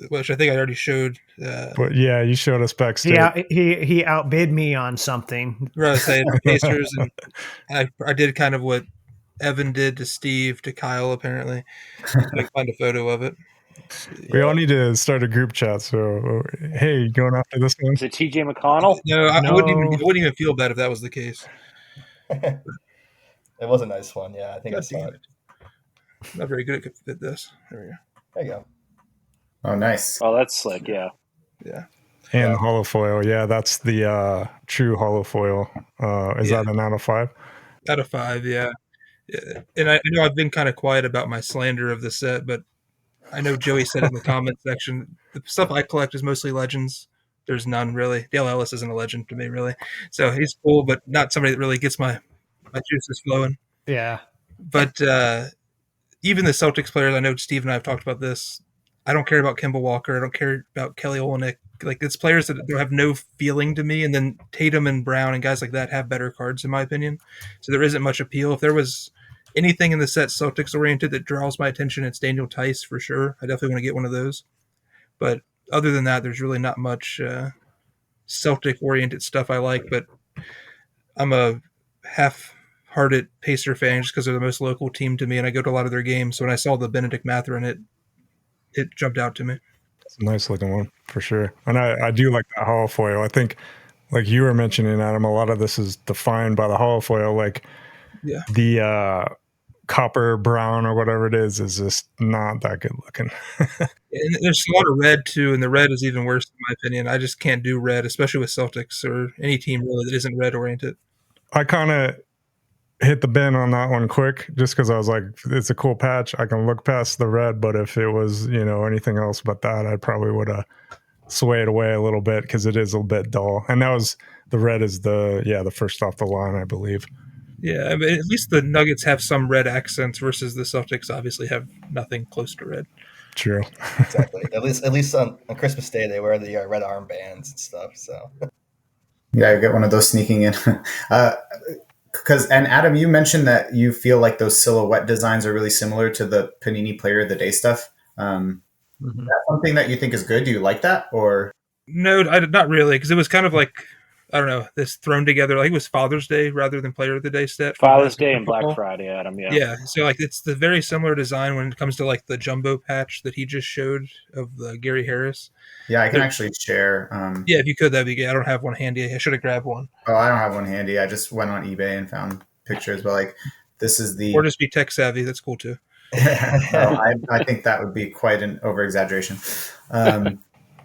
which I think I already showed. But yeah, you showed us backstage. Yeah, he outbid me on something. Right, say the Pacers, and I did kind of what Evan did to Steve to Kyle. Apparently, I find a photo of it. We all need to start a group chat. So, hey, going after this one? Is it TJ McConnell? No, I wouldn't even feel bad if that was the case. It was a nice one. Yeah, I think I saw it. Not very good at this. There we go. There you go. Oh, nice. Oh, that's slick. Yeah. Yeah. And holofoil. Yeah, that's the true holofoil. Is that an out of 5? Out of 5, yeah. And I know I've been kind of quiet about my slander of the set, but I know Joey said it in the comment section. The stuff I collect is mostly legends. There's none really. Dale Ellis isn't a legend to me, really. So he's cool, but not somebody that really gets my juices flowing. Yeah. But even the Celtics players, I know Steve and I have talked about this. I don't care about Kemba Walker. I don't care about Kelly Olynyk. Like, it's players that don't have no feeling to me. And then Tatum and Brown and guys like that have better cards, in my opinion. So there isn't much appeal. If there was anything in the set Celtics oriented that draws my attention, it's Daniel Tice for sure. I definitely want to get one of those. But other than that, there's really not much Celtic oriented stuff I like. But I'm a half-hearted Pacer fan just because they're the most local team to me, and I go to a lot of their games. So when I saw the Benedict Mathurin, it jumped out to me. It's a nice looking one for sure, and I do like that holofoil. I think, like you were mentioning, Adam, a lot of this is defined by the holofoil. Like the copper brown or whatever it is just not that good looking. And there's a lot of red too, and the red is even worse in my opinion. I just can't do red, especially with Celtics or any team really that isn't red oriented. I kind of hit the bin on that one quick just because I was like, it's a cool patch. I can look past the red, but if it was, anything else but that, I probably would have swayed away a little bit because it is a bit dull. And that was the red is the first off the line, I believe. Yeah, I mean, at least the Nuggets have some red accents versus the Celtics obviously have nothing close to red. True. Exactly. At least on Christmas Day they wear the red armbands and stuff. So yeah, I get one of those sneaking in. And Adam, you mentioned that you feel like those silhouette designs are really similar to the Panini Player of the Day stuff. That's something that you think is good? Do you like that, or no? Not really, because it was kind of like, I don't know, this thrown together. Like, it was Father's Day rather than Player of the Day set. Father's Day and Black Friday, Adam. Yeah. So like, it's the very similar design when it comes to like the jumbo patch that he just showed of the Gary Harris. Yeah, I can actually share. Yeah, if you could, that'd be good. I don't have one handy. I should have grabbed one. Oh, I don't have one handy. I just went on eBay and found pictures, but like, this is the. Or just be tech savvy. That's cool too. I think that would be quite an over exaggeration.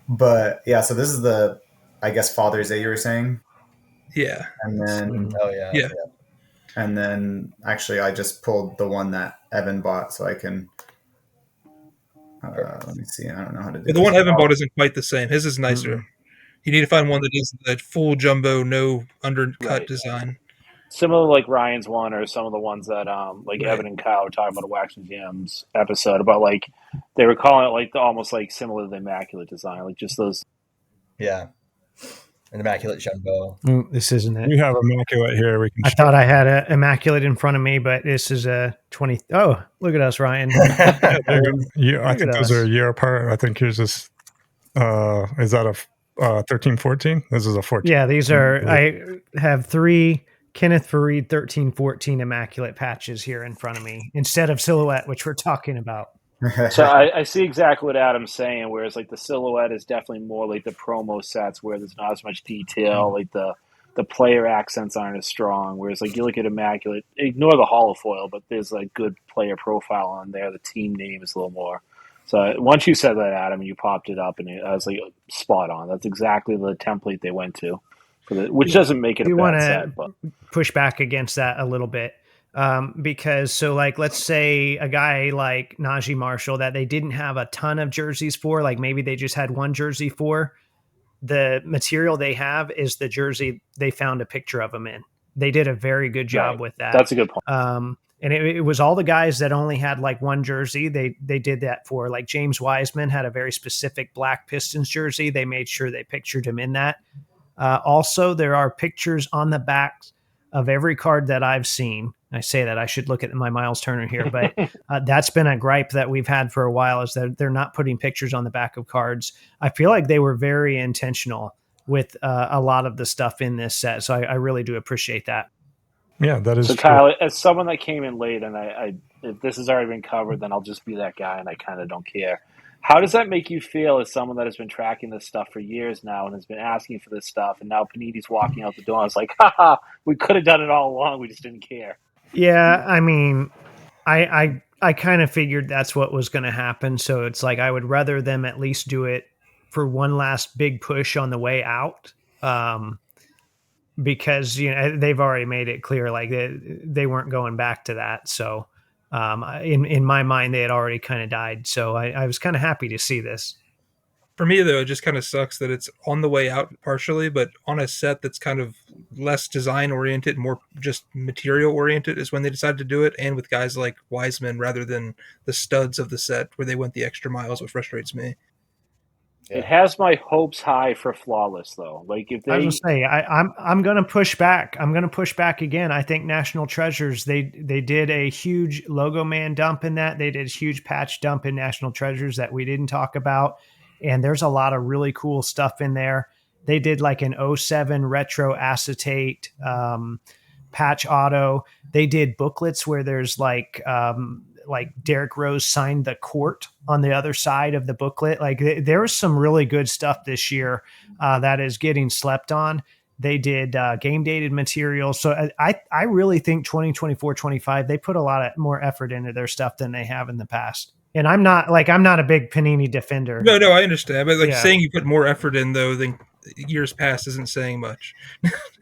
But yeah, so this is the, I guess, Father's Day you were saying. Yeah. And then. Oh yeah. Yeah. And then actually, I just pulled the one that Evan bought, so I can. Let me see. I don't know how to do. The one Evan bought isn't quite the same. His is nicer. You need to find one that is the full jumbo, no undercut design. Similar like Ryan's one, or some of the ones that Evan and Kyle were talking about a Wax and Jams episode about, like, they were calling it like almost like similar to the Immaculate design, like just those. Yeah. An Immaculate jumbo. This isn't it. You have Immaculate here. We can. I thought I had a Immaculate in front of me, but this is a 20. Oh, look at us, Ryan. I think those are a year apart. I think yours is. Is that a 13, 14? This is a 14. Yeah, these are. I have 3 Kenneth Fareed 13, 14 Immaculate patches here in front of me instead of Silhouette, which we're talking about. So I see exactly what Adam's saying, whereas like the Silhouette is definitely more like the promo sets where there's not as much detail, like the player accents aren't as strong, whereas like you look at Immaculate, ignore the holofoil, but there's like good player profile on there, the team name is a little more. So once you said that, Adam, and you popped it up, and I was like, spot on. That's exactly the template they went to, which doesn't make it a bad set. But push back against that a little bit. Because so like, let's say a guy like Najee Marshall that they didn't have a ton of jerseys for, like maybe they just had one jersey for, the material they have is the jersey they found a picture of him in. They did a very good job with that. That's a good point. And it was all the guys that only had like one jersey. They did that for, like, James Wiseman had a very specific black Pistons jersey. They made sure they pictured him in that. Also, there are pictures on the backs of every card that I've seen. I say that I should look at my Miles Turner here, but that's been a gripe that we've had for a while, is that they're not putting pictures on the back of cards. I feel like they were very intentional with a lot of the stuff in this set. So I really do appreciate that. Yeah, that is so true. Kyle, as someone that came in late, and I if this has already been covered, then I'll just be that guy, and I kind of don't care. How does that make you feel as someone that has been tracking this stuff for years now and has been asking for this stuff, and now Panini's walking out the door and it's like, haha, we could have done it all along, we just didn't care. Yeah, I mean, I kind of figured that's what was going to happen. So it's like, I would rather them at least do it for one last big push on the way out. because they've already made it clear like they weren't going back to that. So in my mind, they had already kind of died. So I was kind of happy to see this. For me, though, it just kind of sucks that it's on the way out partially, but on a set that's kind of less design oriented, more just material oriented is when they decided to do it, and with guys like Wiseman rather than the studs of the set where they went the extra miles, what frustrates me. It has my hopes high for flawless though. Like if I they was gonna say I'm gonna push back. I'm gonna push back again. I think National Treasures they did a huge logo man dump in that. They did a huge patch dump in National Treasures that we didn't talk about. And there's a lot of really cool stuff in there. They did like an '07 retro acetate patch auto. They did booklets where there's like Derrick Rose signed the court on the other side of the booklet. Like there was some really good stuff this year that is getting slept on. They did game dated material. So I really think 2024-25, they put a lot of more effort into their stuff than they have in the past. And I'm not a big Panini defender. No, I understand. But saying you put more effort in though than years past isn't saying much.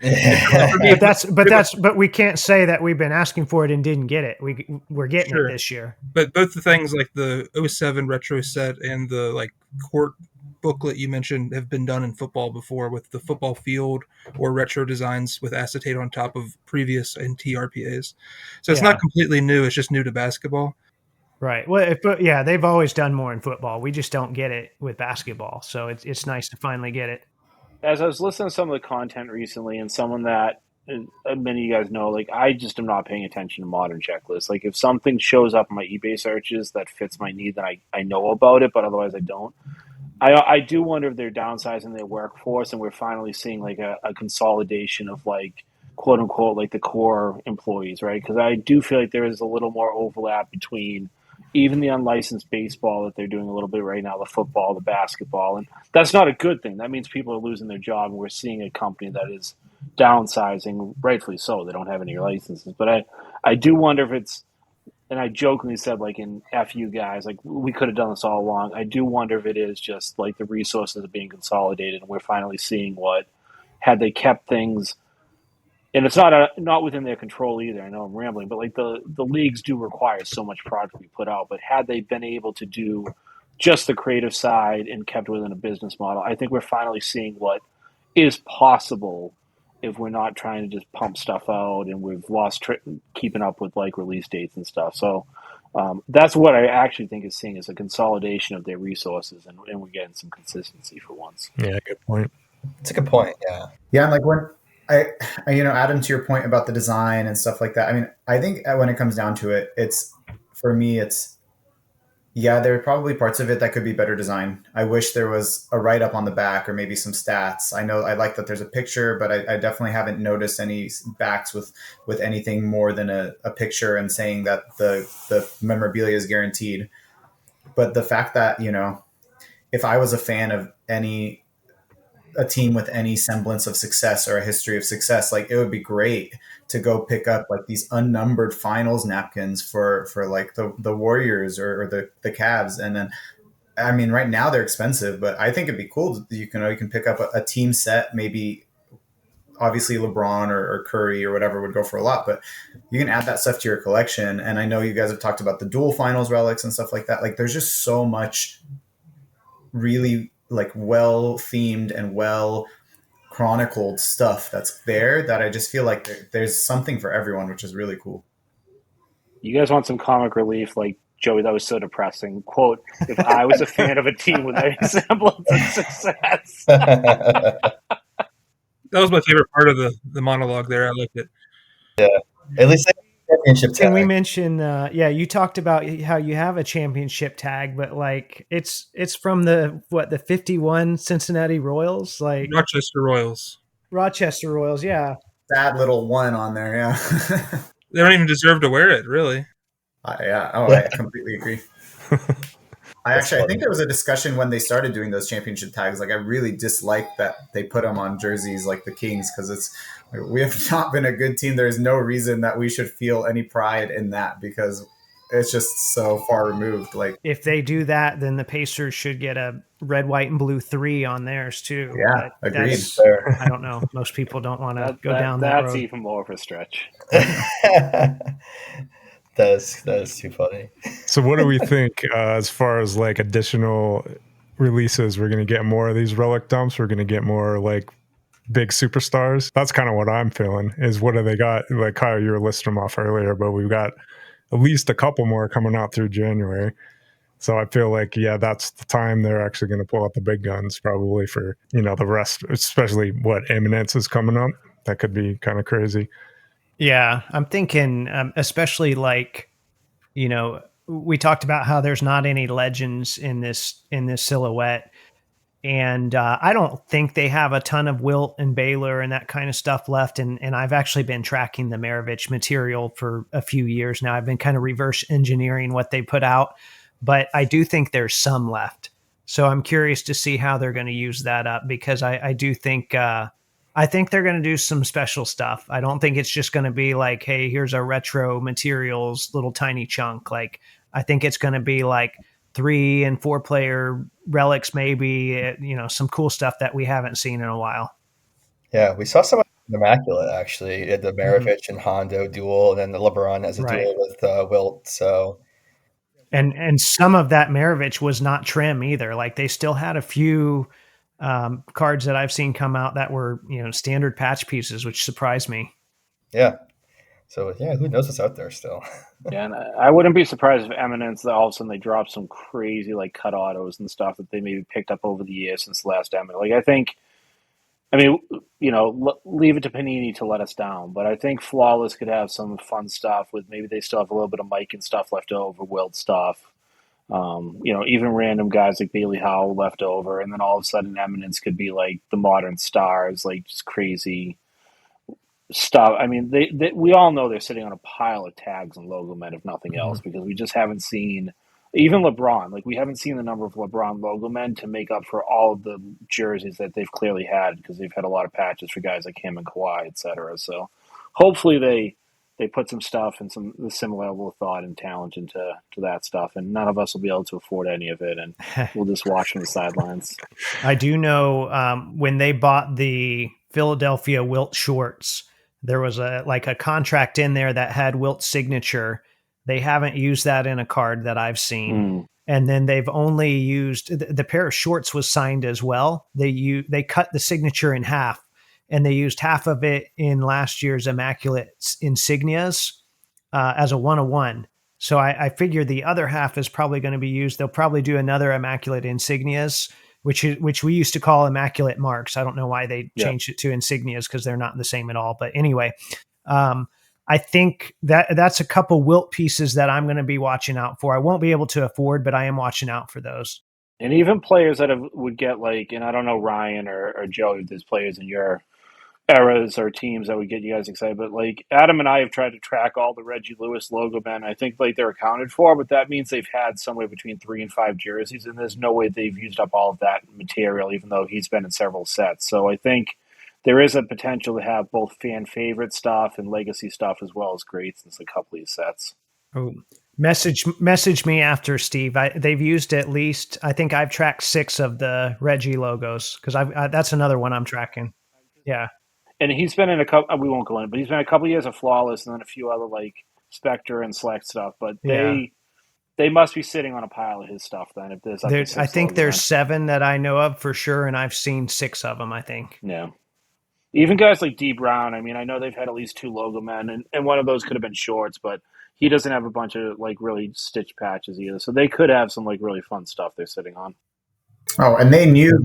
but we can't say that we've been asking for it and didn't get it. We're getting it this year. But both the things like the 07 retro set and the like court booklet you mentioned have been done in football before with the football field or retro designs with acetate on top of previous NT RPAs. So it's not completely new. It's just new to basketball. Right. Well, they've always done more in football. We just don't get it with basketball. So it's nice to finally get it. As I was listening to some of the content recently, and someone that many of you guys know, like I just am not paying attention to modern checklists. Like if something shows up in my eBay searches that fits my need, then I know about it, but otherwise I don't. I do wonder if they're downsizing their workforce, and we're finally seeing like a consolidation of like quote unquote like the core employees, right? Because I do feel like there is a little more overlap between even the unlicensed baseball that they're doing a little bit right now, the football, the basketball, and that's not a good thing. That means people are losing their job, and we're seeing a company that is downsizing, rightfully so. They don't have any licenses, but I do wonder if it's, and I jokingly said like in F you guys, like we could have done this all along. I do wonder if it is just like the resources are being consolidated, and we're finally seeing what had they kept things. And it's not within their control either. I know I'm rambling, but like the leagues do require so much product we put out. But had they been able to do just the creative side and kept within a business model, I think we're finally seeing what is possible if we're not trying to just pump stuff out and we've lost keeping up with like release dates and stuff. So that's what I actually think is seeing is a consolidation of their resources, and we're getting some consistency for once. Yeah, good point. It's a good point. Yeah. Yeah. And like when Adam, to your point about the design and stuff like that. I mean, I think when it comes down to it, for me, there are probably parts of it that could be better design. I wish there was a write-up on the back or maybe some stats. I know I like that there's a picture, but I definitely haven't noticed any backs with anything more than a picture and saying that the memorabilia is guaranteed. But the fact that, if I was a fan of a team with any semblance of success or a history of success, like it would be great to go pick up like these unnumbered finals napkins for like the Warriors or the Cavs. And then, I mean, right now they're expensive, but I think it'd be cool. You can pick up a team set, maybe obviously LeBron or Curry or whatever would go for a lot, but you can add that stuff to your collection. And I know you guys have talked about the dual finals relics and stuff like that. Like there's just so much really like well themed and well chronicled stuff that's there that I just feel like there's something for everyone, which is really cool. You guys want some comic relief? Like Joey, that was so depressing. Quote, if I was a fan of a team with any semblance of success. That was my favorite part of the monologue there. I liked it. Yeah. At least championship tag. Can we mention you talked about how you have a championship tag, but like it's from the 51 Cincinnati Royals, like Rochester Royals, yeah. Sad little one on there, yeah. They don't even deserve to wear it, really. I completely agree. I think there was a discussion when they started doing those championship tags. Like I really dislike that they put them on jerseys like the Kings, because we have not been a good team. There's no reason that we should feel any pride in that, because it's just so far removed. Like, if they do that, then the Pacers should get a red, white, and blue 3 on theirs too. yeah, But agreed. that's, I don't know. Most people don't want to go down that That's road. even more of a stretch. That is too funny. So what do we think as far as like additional releases? We're going to get more of these relic dumps. We're going to get more like big superstars. That's kind of what I'm feeling is what have they got? Like Kyle, you were listing them off earlier, but we've got at least a couple more coming out through January. So I feel like, yeah, that's the time they're actually going to pull out the big guns probably for, the rest, especially what Eminence is coming up. That could be kind of crazy. Yeah, I'm thinking, especially like, we talked about how there's not any legends in this silhouette, and I don't think they have a ton of Wilt and Baylor and that kind of stuff left. And I've actually been tracking the Maravich material for a few years now. I've been kind of reverse engineering what they put out, but I do think there's some left. So I'm curious to see how they're going to use that up, because I do think. I think they're going to do some special stuff. I don't think it's just going to be like, hey, here's a retro materials little tiny chunk. Like, I think it's going to be like 3 and 4 player relics, maybe, some cool stuff that we haven't seen in a while. Yeah, we saw some Immaculate actually. The Maravich and Hondo duel, and then the LeBron as a Right. duel with Wilt. So And some of that Maravich was not trim either. Like, they still had a few cards that I've seen come out that were, standard patch pieces, which surprised me. yeah. So yeah, who knows what's out there still? Yeah, and I wouldn't be surprised if Eminence all of a sudden they drop some crazy like cut autos and stuff that they maybe picked up over the years since the last Eminence. Like leave it to Panini to let us down, but I think Flawless could have some fun stuff with maybe they still have a little bit of Mike and stuff left over, Wild stuff. Even random guys like Bailey Howell left over, and then all of a sudden Eminence could be like the modern stars, like just crazy stuff. I mean, we all know they're sitting on a pile of tags and logo men, if nothing else, because we just haven't seen even LeBron. Like, we haven't seen the number of LeBron logo men to make up for all of the jerseys that they've clearly had, because they've had a lot of patches for guys like him and Kawhi, etc. So hopefully they put some stuff and the similar level of thought and talent into that stuff, and none of us will be able to afford any of it, and we'll just watch from the sidelines. I do know when they bought the Philadelphia Wilt shorts, there was a contract in there that had Wilt's signature. They haven't used that in a card that I've seen. And then they've only used the pair of shorts was signed as well. They cut the signature in half, and they used half of it in last year's Immaculate Insignias as a 101. So I figure the other half is probably going to be used. They'll probably do another Immaculate Insignias, which we used to call Immaculate Marks. I don't know why they changed it to Insignias, because they're not the same at all. But anyway, I think that's a couple Wilt pieces that I'm going to be watching out for. I won't be able to afford, but I am watching out for those. And even players that would get like, and I don't know, Ryan or Joe, if there's players in your eras or teams that would get you guys excited, but like Adam and I have tried to track all the Reggie Lewis logo men. I think like they're accounted for, but that means they've had somewhere between 3 and 5 jerseys, and there's no way they've used up all of that material, even though he's been in several sets. So I think there is a potential to have both fan favorite stuff and legacy stuff as well as greats in a couple of these sets. Oh, message me after, Steve. They've used at least, I think I've tracked 6 of the Reggie logos, because that's another one I'm tracking. Yeah. And he's been in a couple, we won't go in, but he's been a couple of years of Flawless and then a few other like Spectre and Select stuff. But they must be sitting on a pile of his stuff then. If there's, I think there's 7 that I know of for sure, and I've seen 6 of them, I think. Yeah. Even guys like D Brown, I mean, I know they've had at least 2 logo men, and one of those could have been shorts, but he doesn't have a bunch of like really stitched patches either. So they could have some like really fun stuff they're sitting on. Oh, and they knew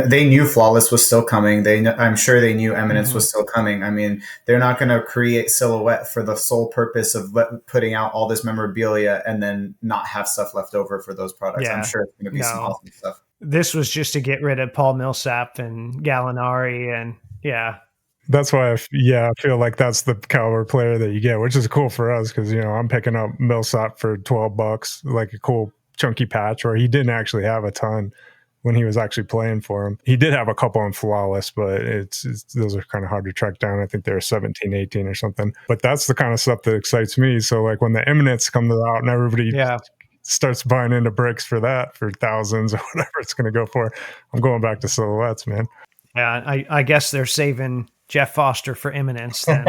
they knew Flawless was still coming. I'm sure they knew Eminence was still coming. I mean, they're not going to create Silhouette for the sole purpose of putting out all this memorabilia and then not have stuff left over for those products. Yeah. I'm sure it's going to be some awesome stuff. This was just to get rid of Paul Millsap and Gallinari, and that's why I feel like that's the caliber player that you get, which is cool for us, because I'm picking up Millsap for $12, like a cool chunky patch where he didn't actually have a ton. when he was actually playing for him. He did have a couple in flawless, but it's those are kind of hard to track down. I think they're 17, 18 or something. But that's the kind of stuff that excites me. So like when the Eminence comes out and everybody starts buying into bricks for that for thousands or whatever it's going to go for, I'm going back to silhouettes, man. Yeah, I guess they're saving Jeff Foster for Eminence then.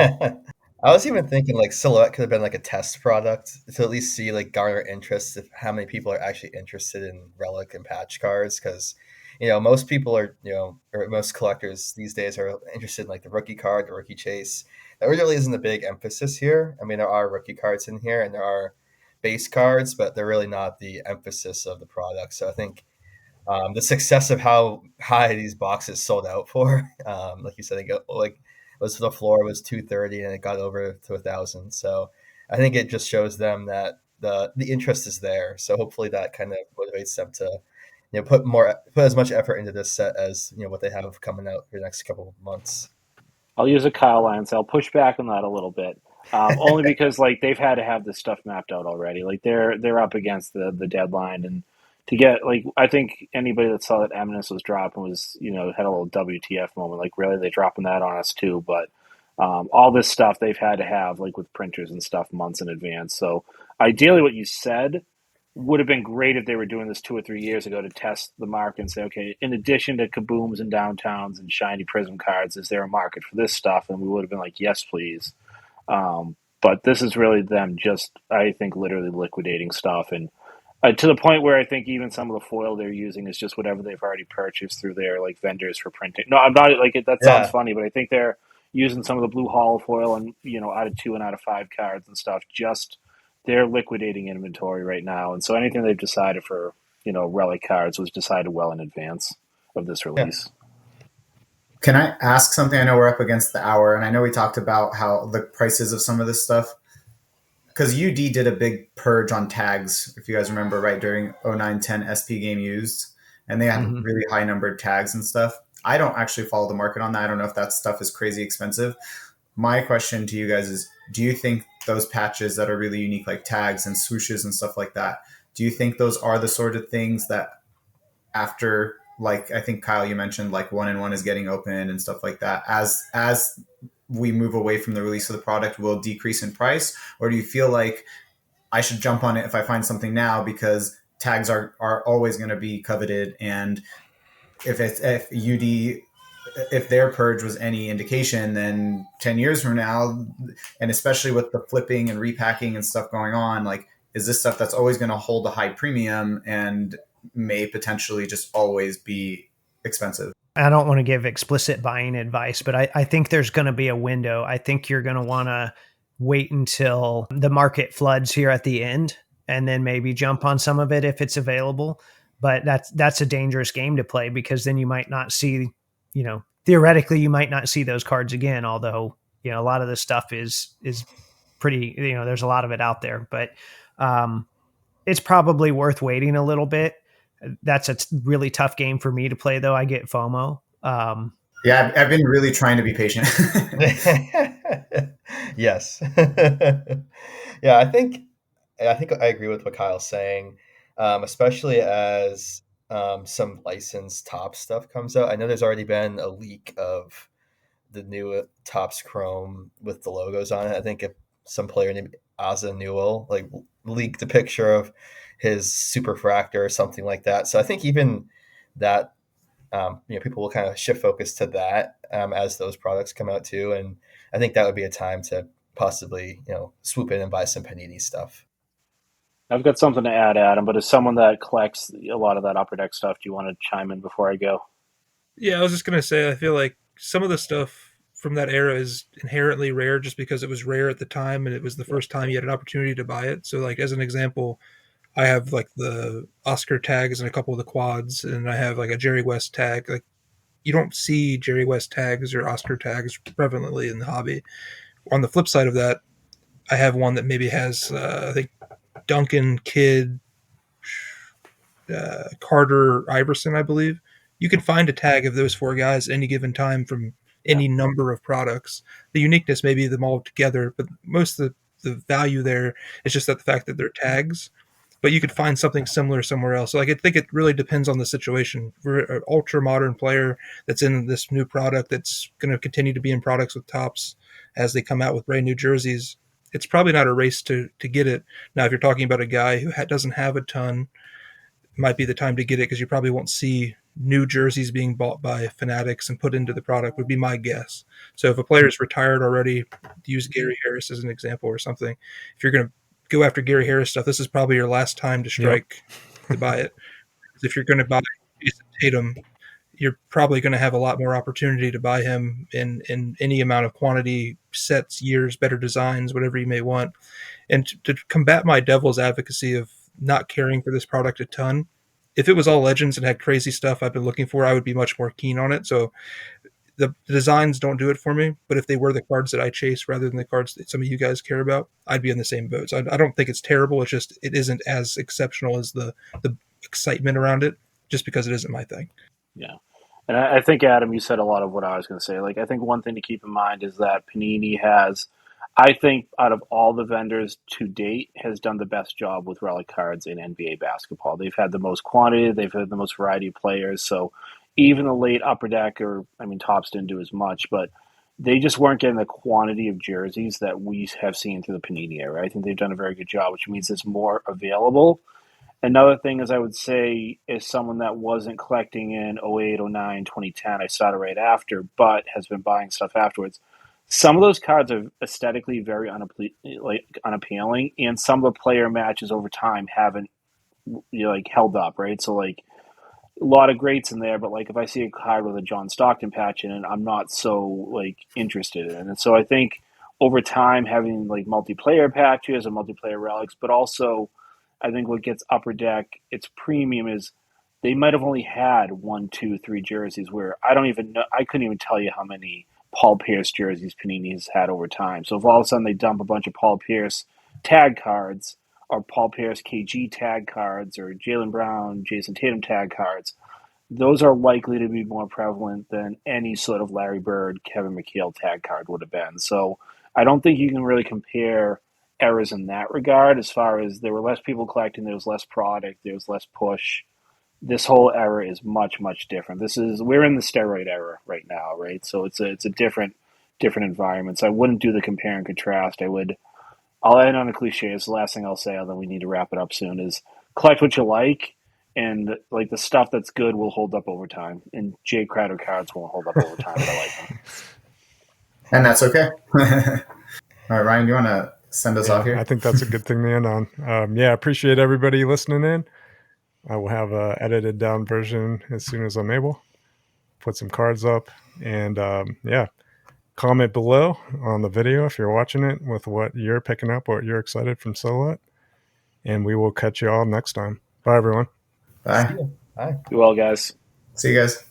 I was even thinking like Silhouette could have been like a test product to at least see like garner interest if how many people are actually interested in relic and patch cards, because most people are or most collectors these days are interested in like the rookie card, the rookie chase. That really isn't a big emphasis here. I mean, there are rookie cards in here and there are base cards, but they're really not the emphasis of the product. So I think the success of how high these boxes sold out for, like you said, was the floor was 230 and it got over to 1,000. So I think it just shows them that the interest is there. So hopefully that kind of motivates them to put as much effort into this set as what they have coming out for the next couple of months. I'll use a Kyle line, so I'll push back on that a little bit. Only because like they've had to have this stuff mapped out already. Like they're up against the deadline, and to get like I think anybody that saw that Eminence was dropping was had a little WTF moment. Like really, they dropping that on us too. But all this stuff they've had to have like with printers and stuff months in advance. So ideally, what you said would have been great if they were doing this 2 or 3 years ago to test the market and say, okay, in addition to kabooms and downtowns and shiny prism cards, is there a market for this stuff? And we would have been like, yes, please. But this is really them just, I think, literally liquidating stuff. And to the point where I think even some of the foil they're using is just whatever they've already purchased through their like vendors for printing. No, I'm not like it. That sounds Yeah. funny, but I think they're using some of the blue hollow foil and out of 2 and out of 5 cards and stuff. Just they're liquidating inventory right now, and so anything they've decided for relic cards was decided well in advance of this release. Can I ask something? I know we're up against the hour, and I know we talked about how the prices of some of this stuff. Because UD did a big purge on tags, if you guys remember, right, during 09-10 SP game used, and they had really high numbered tags and stuff. I don't actually follow the market on that. I don't know if that stuff is crazy expensive. My question to you guys is, do you think those patches that are really unique, like tags and swooshes and stuff like that, do you think those are the sort of things that after, like, I think Kyle, you mentioned like 1-in-1 is getting open and stuff like that, as we move away from the release of the product will decrease in price? Or do you feel like I should jump on it if I find something now because tags are always going to be coveted? And if UD, if their purge was any indication, then 10 years from now, and especially with the flipping and repacking and stuff going on, like, is this stuff that's always going to hold a high premium and may potentially just always be expensive? I don't want to give explicit buying advice, but I think there's going to be a window. I think you're going to want to wait until the market floods here at the end and then maybe jump on some of it if it's available. But that's a dangerous game to play, because then you might not see, theoretically you might not see those cards again, although, a lot of this stuff is pretty, there's a lot of it out there, but it's probably worth waiting a little bit. That's a really tough game for me to play, though. I get FOMO. Yeah, I've been really trying to be patient. Yes. Yeah, I think I agree with what Kyle's saying, especially as some licensed top stuff comes out. I know there's already been a leak of the new Topps Chrome with the logos on it. I think if some player named Aza Newell like leaked a picture of his superfractor or something like that. So I think even that people will kind of shift focus to that as those products come out too. And I think that would be a time to possibly swoop in and buy some Panini stuff. I've got something to add, Adam, but as someone that collects a lot of that upper deck stuff, do you want to chime in before I go? Yeah, I was just gonna say, I feel like some of the stuff from that era is inherently rare just because it was rare at the time and it was the first time you had an opportunity to buy it. So, like, as an example, I have like the Oscar tags and a couple of the quads, and I have like a Jerry West tag. Like, you don't see Jerry West tags or Oscar tags prevalently in the hobby. On the flip side of that, I have one that maybe has, I think, Duncan, Kidd, Carter, Iverson, I believe. You can find a tag of those 4 guys any given time from any number of products. The uniqueness may be them all together, but most of the value there is just that the fact that they're tags. but you could find something similar somewhere else. So like I think it really depends on the situation. For an ultra modern player that's in this new product that's going to continue to be in products with Tops as they come out with brand new jerseys, it's probably not a race to get it. Now, if you're talking about a guy who doesn't have a ton, it might be the time to get it because you probably won't see new jerseys being bought by fanatics and put into the product would be my guess. So if a player is retired already, use Gary Harris as an example or something. If you're going to go after Gary Harris stuff, this is probably your last time to strike to buy it. If you're going to buy Jason Tatum, you're probably going to have a lot more opportunity to buy him in any amount of quantity, sets, years, better designs, whatever you may want. And to combat my devil's advocacy of not caring for this product a ton, if it was all legends and had crazy stuff I've been looking for, I would be much more keen on it. So the designs don't do it for me, but if they were the cards that I chase rather than the cards that some of you guys care about, I'd be in the same boat. So I don't think it's terrible. It's just it isn't as exceptional as the excitement around it, just because it isn't my thing. Yeah. And I think, Adam, you said a lot of what I was going to say. Like, I think one thing to keep in mind is that Panini has, I think, out of all the vendors to date, has done the best job with relic cards in NBA basketball. They've had the most quantity, they've had the most variety of players. So even the late Upper Deck, or, I mean, Tops didn't do as much, but they just weren't getting the quantity of jerseys that we have seen through the Panini era. I think they've done a very good job, which means there's more available. Another thing is, I would say, is someone that wasn't collecting in 08, 09, 2010. I started right after, but has been buying stuff afterwards. Some of those cards are aesthetically very unappealing, and some of the player matches over time haven't held up, right? So like a lot of greats in there, but like if I see a card with a John Stockton patch in it, I'm not so like interested in it. And so I think over time having like multiplayer patches and multiplayer relics, but also I think what gets Upper Deck its premium is they might have only had one, two, three jerseys where I don't even know, I couldn't even tell you how many Paul Pierce jerseys Panini's had over time. So if all of a sudden they dump a bunch of Paul Pierce tag cards or Paul Pierce KG tag cards or Jaylen Brown, Jason Tatum tag cards, those are likely to be more prevalent than any sort of Larry Bird, Kevin McHale tag card would have been. So I don't think you can really compare eras in that regard as far as there were less people collecting, there was less product, there was less push. This whole era is much, much different. We're in the steroid era right now, right? So it's a different environment. So I wouldn't do the compare and contrast. I'll end on a cliche. It's the last thing I'll say, although we need to wrap it up soon, is collect what you like, and like the stuff that's good will hold up over time. And Jay Crowder cards won't hold up over time, but I like them. And that's okay. All right, Ryan, do you want to send us off here? I think that's a good thing to end on. Appreciate everybody listening in. I will have a edited down version as soon as I'm able. Put some cards up, and comment below on the video if you're watching it with what you're picking up, what you're excited from Silhouette, and we will catch you all next time. Bye, everyone. Bye. Bye. Be well, guys. See you guys.